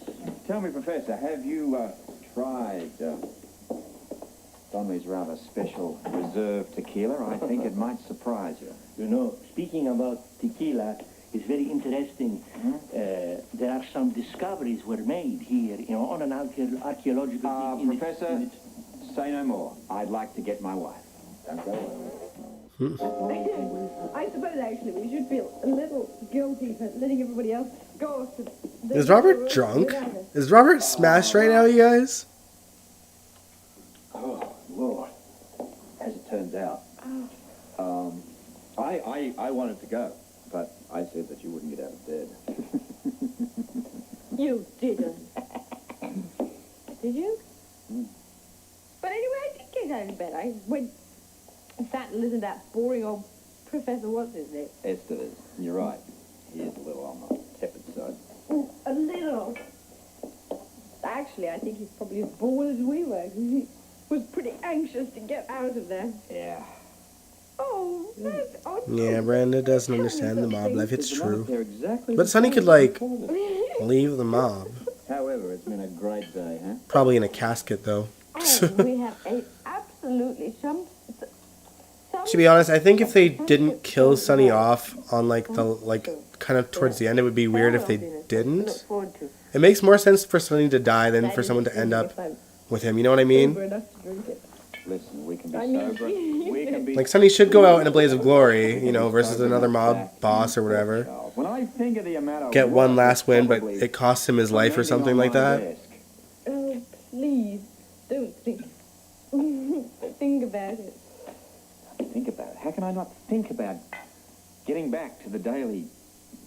Tell me, Professor, have you tried Donnelly's rather special reserve tequila. I think it might surprise you. You know, speaking about tequila, it's very interesting. There are some discoveries were made here, you know, on an archaeological dig in Professor, say no more. I'd like to get my wife. Don't go. I suppose actually we should feel a little guilty for letting everybody else go off to the Is Robert drunk? Is Robert smashed right now, you guys? Oh, Lord. As it turns out, I wanted to go, but I said that you wouldn't get out of bed. You didn't. Did you? But anyway, I did get out of bed. I went and sat and listened to that boring old Professor what's his name. Esther, you're right. He is a little on the tepid side. A little. Actually, I think he's probably as bored as we were. He was pretty anxious to get out of there. Yeah. Oh, that's odd. Yeah, Brenda doesn't understand the mob life. It's true. They're exactly But Sonny could, like, leave the mob. However, it's been a great day, huh? Probably in a casket, though. Oh, we have a absolutely some To be honest, I think if they didn't kill Sonny off on, like, kind of towards the end, it would be weird if they didn't. It makes more sense for Sonny to die than for someone to end up with him. You know what I mean? Listen, we can be sober. We can be... Like, Sonny should go out in a blaze of glory, you know, versus another mob boss or whatever. When I think of the amount of Get one last win, but it costs him his life or something like that. Oh, please, don't think. Think about it. Think about it. How can I not think about getting back to the daily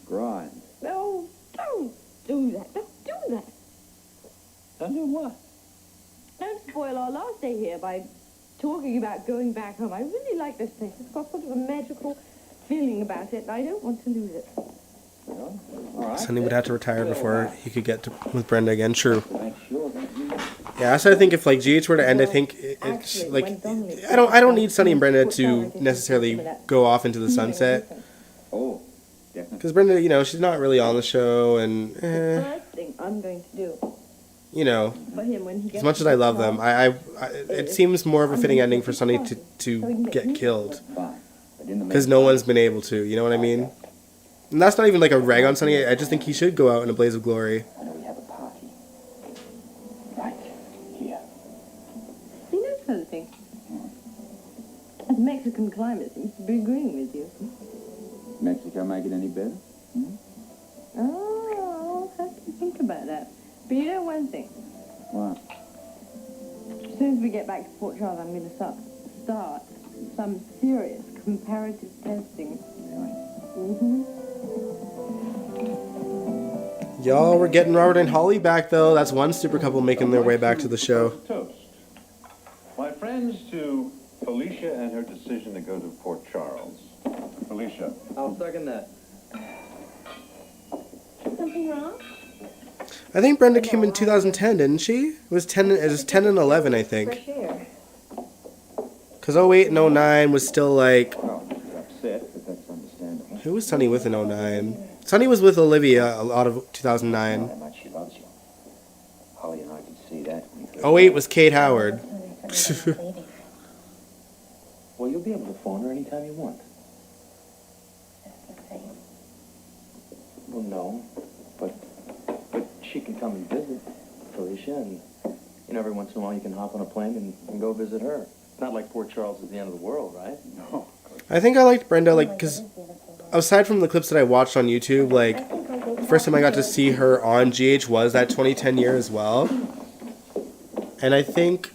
grind? No, don't do that. Don't do that. Don't do what? Don't spoil our last day here by talking about going back home. I really like this place. It's got sort of a magical feeling about it, and I don't want to lose it. Sonny would have to retire before he could get with Brenda again. True. Yeah, so I think if like GH were to end, I think it's like I don't need Sonny and Brenda to necessarily go off into the sunset. Oh, definitely. Because Brenda, you know, she's not really on the show, and The first thing I'm going to do you know, for him when he gets as much as I love them, it seems more of a fitting ending for Sonny to get killed, because no one's been able to. You know what I mean? And that's not even like a rag on Sonny. I just think he should go out in a blaze of glory. You know something? The Mexican climate seems to be agreeing with you. Mexico make it any better? Oh, I'll have to think about that. But you know one thing? What? As soon as we get back to Port Charles, I'm going to start some serious comparative testing. Really? Y'all, we're getting Robert and Holly back, though. That's one super couple making their way back to the show. Toast. My friends, to Felicia and her decision to go to Port Charles. Felicia. I'll second that. Something wrong? I think Brenda came in 2010, didn't she? It was 10 and 11, I think. Because 08 and 09 was still like... Well, she's upset, but that's understandable. Who was Sonny with in 09? Sonny was with Olivia a lot of 2009. How much she loves you. Holly and I could see that. 08 was Kate Howard. Well, you'll be able to phone her anytime you want. Well, no, but she can come and visit Felicia, and you know, every once in a while you can hop on a plane and go visit her. It's not like Port Charles is the end of the world, right? No. I think I liked Brenda, like, because aside from the clips that I watched on YouTube, like, the first time I got to see her on GH was that 2010 year as well. And I think,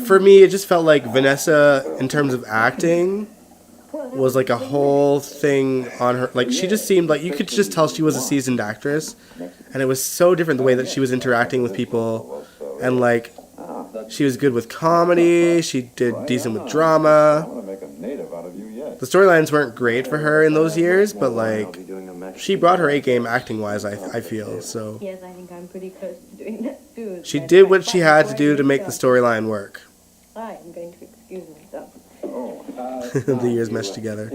for me, it just felt like Vanessa, in terms of acting, was like a whole thing on her. Like, she just seemed like, you could just tell she was a seasoned actress. And it was so different the way that she was interacting with people. And, like, she was good with comedy. She did decent with drama. The storylines weren't great for her in those years, but, like, she brought her A game acting-wise, I feel, so. Yes, I think I'm pretty close to doing that too. She did what she had to do to make the storyline work. I'm going to excuse myself. The years meshed together.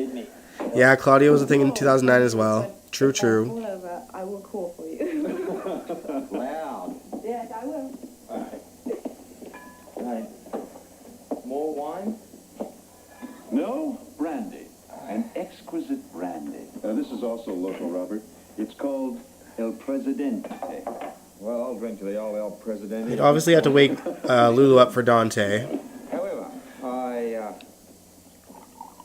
Yeah, Claudia was a thing in 2009 as well. True, true. All over, I will call for you. Loud. Yes, I will. exquisite brandy. This is also local, Robert. It's called El Presidente. Well, I'll drink to the all El Presidente. You'd obviously have to wake Lulu up for Dante. However, I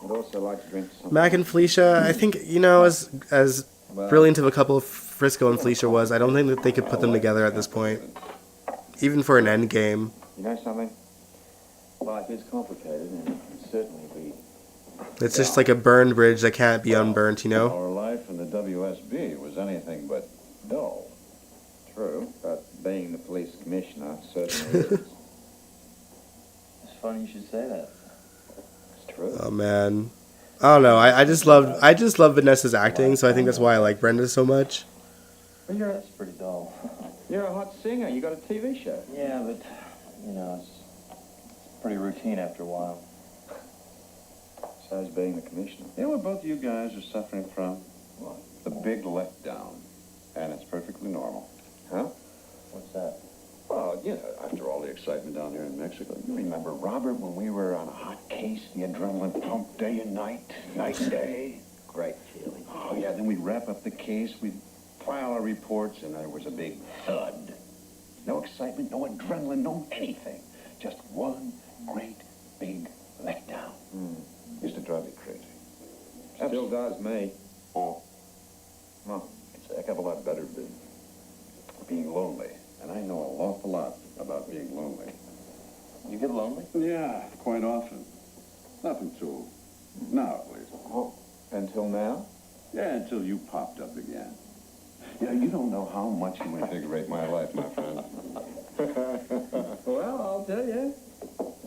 would also like to drink something. Mac and Felicia, I think, you know, as brilliant of a couple Frisco and Felicia was, I don't think that they could put them together at this point. Even for an end game. You know something? Life is complicated, and it can certainly be. It's just like a burned bridge that can't be unburnt, you know? Our life in the WSB was anything but dull. True, but being the police commissioner certainly is. It's funny you should say that. It's true. Oh man, I don't know. I just love Vanessa's acting, so I think that's why I like Brenda so much. That's pretty dull. You're a hot singer. You got a TV show. Yeah, but you know, it's pretty routine after a while. So's being the commissioner. You know what both you guys are suffering from? What? The big letdown. And it's perfectly normal. Huh? What's that? Well, you know, after all the excitement down here in Mexico. You remember, Robert, when we were on a hot case, the adrenaline pumped day and night and day? Great feeling. Oh, yeah, then we'd wrap up the case, we'd file our reports, and there was a big thud. No excitement, no adrenaline, no anything. Just one great big letdown. Used to drive me crazy. Still does me. Oh. Well, it's a heck of a lot better than being lonely. And I know an awful lot about being lonely. You get lonely? Yeah, quite often. Up until now, at least. Oh, until now? Yeah, until you popped up again. Yeah, you don't know how much you invigorate my life, my friend. Well, I'll tell you.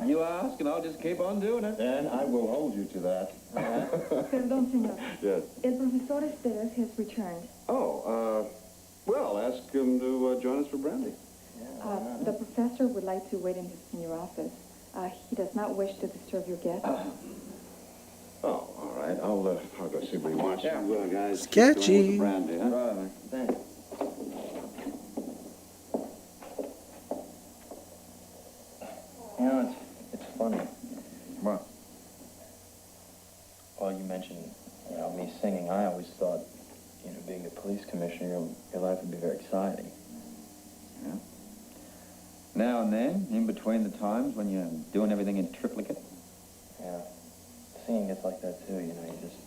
You ask, and I'll just keep on doing it. And I will hold you to that. Perdón, señor. Yes. El profesor Esteves has returned. Oh, well, ask him to join us for brandy. The professor would like to wait in your office. He does not wish to disturb your guests. Oh, all right. I'll go see what he wants. Yeah. You guys. Sketchy. Keep going with the brandy, huh? Right, thanks. You know, it's funny. What? Well, you mentioned, you know, me singing. I always thought, you know, being the police commissioner, your life would be very exciting. Yeah. Now and then, in between the times when you're doing everything in triplicate. Yeah. Singing gets like that too, you know, you just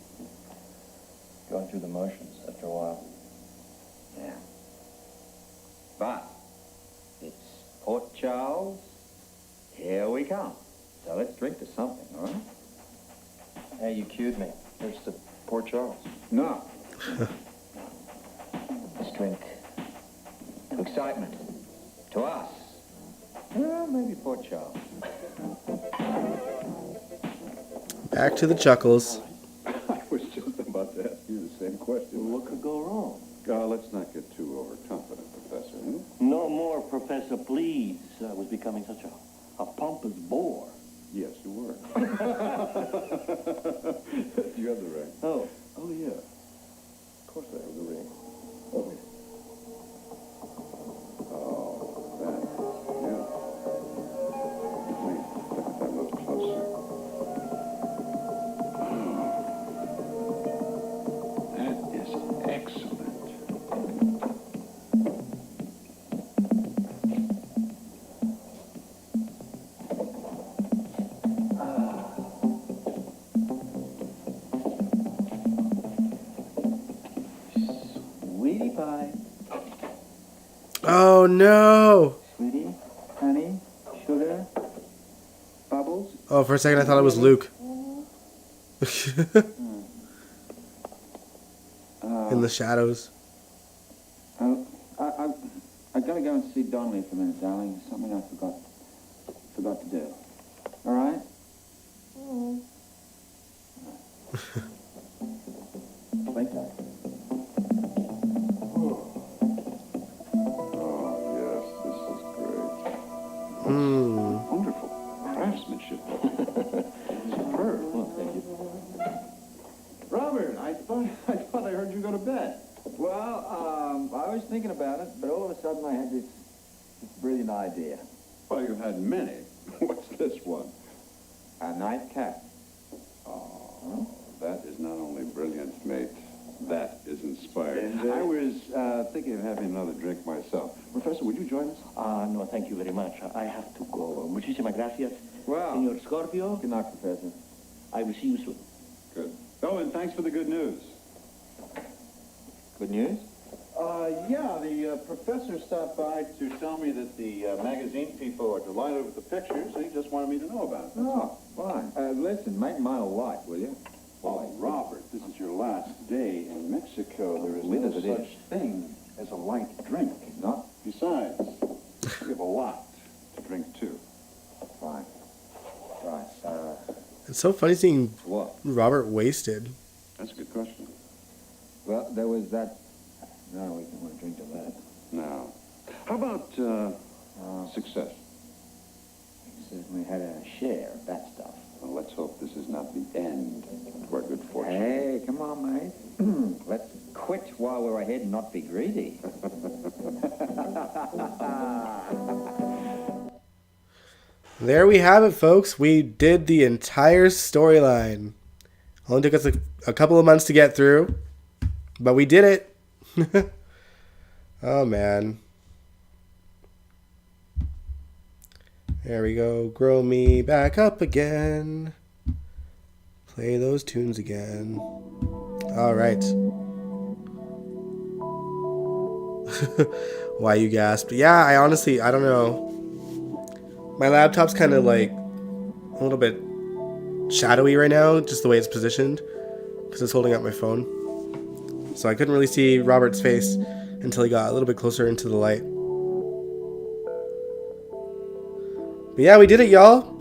going through the motions after a while. Yeah. But it's Port Charles. Here we come. So let's drink to something, all right? Hey, you cued me. Here's to Port Charles. No. Let's drink to excitement. To us. Well, maybe Port Charles. Back to the chuckles. I was just about to ask you the same question. What could go wrong? Let's not get too overconfident, Professor. No more, Professor, please. I was becoming such a pompous bore. Yes, you were. You have the ring. Oh. Oh, yeah. Of course I have the ring. Oh, yeah. Oh, that is beautiful. Please, look at that a little closer. Oh, that is excellent. Sweetie pie. Oh no! Sweetie, honey, sugar, bubbles. Oh, for a second I thought it was Luke. In the shadows. I gotta go and see Donnelly for a minute, darling. There's something I forgot to do. All right? Playtime. Oh, yes, this is great. Hmm. Wonderful craftsmanship. Superb. Well, thank you. Robert, I thought I heard you go to bed. Well, I was thinking about it, but all of a sudden I had this brilliant idea. Well, you had many. What's this one? A night cat. Oh, that is not only brilliant. thinking of having another drink myself. Professor, would you join us? No, thank you very much. I have to go. Muchísimas gracias. Well, Señor Scorpio. good night, Professor. I will see you soon. Good. Oh, and thanks for the good news. Good news? Yeah, the professor stopped by to tell me that the magazine people are delighted with the pictures. He just wanted me to know about it. Oh, fine. Listen, make mine a light, will you? Oh, Robert, this is your last day in Mexico. There is Believe no it such is. thing as a light drink. Not? Besides, we have a lot to drink too. Fine. Right. It's so funny seeing What? Robert wasted. That's a good question. Well, there was that... No, we don't want to drink to that. Now, how about success? We had a share of that stuff. Well, let's hope this is not the end of our good fortune. Hey, come on, mate. Let's quit while we're ahead and not be greedy. There we have it, folks. We did the entire storyline. Only took us a couple of months to get through, but we did it. Oh, man. There we go. Grow me back up again. Play those tunes again. All right. Why you gasped? Yeah, I don't know. My laptop's kind of like a little bit shadowy right now, just the way it's positioned, because it's holding up my phone. So I couldn't really see Robert's face until he got a little bit closer into the light. But yeah, we did it, y'all.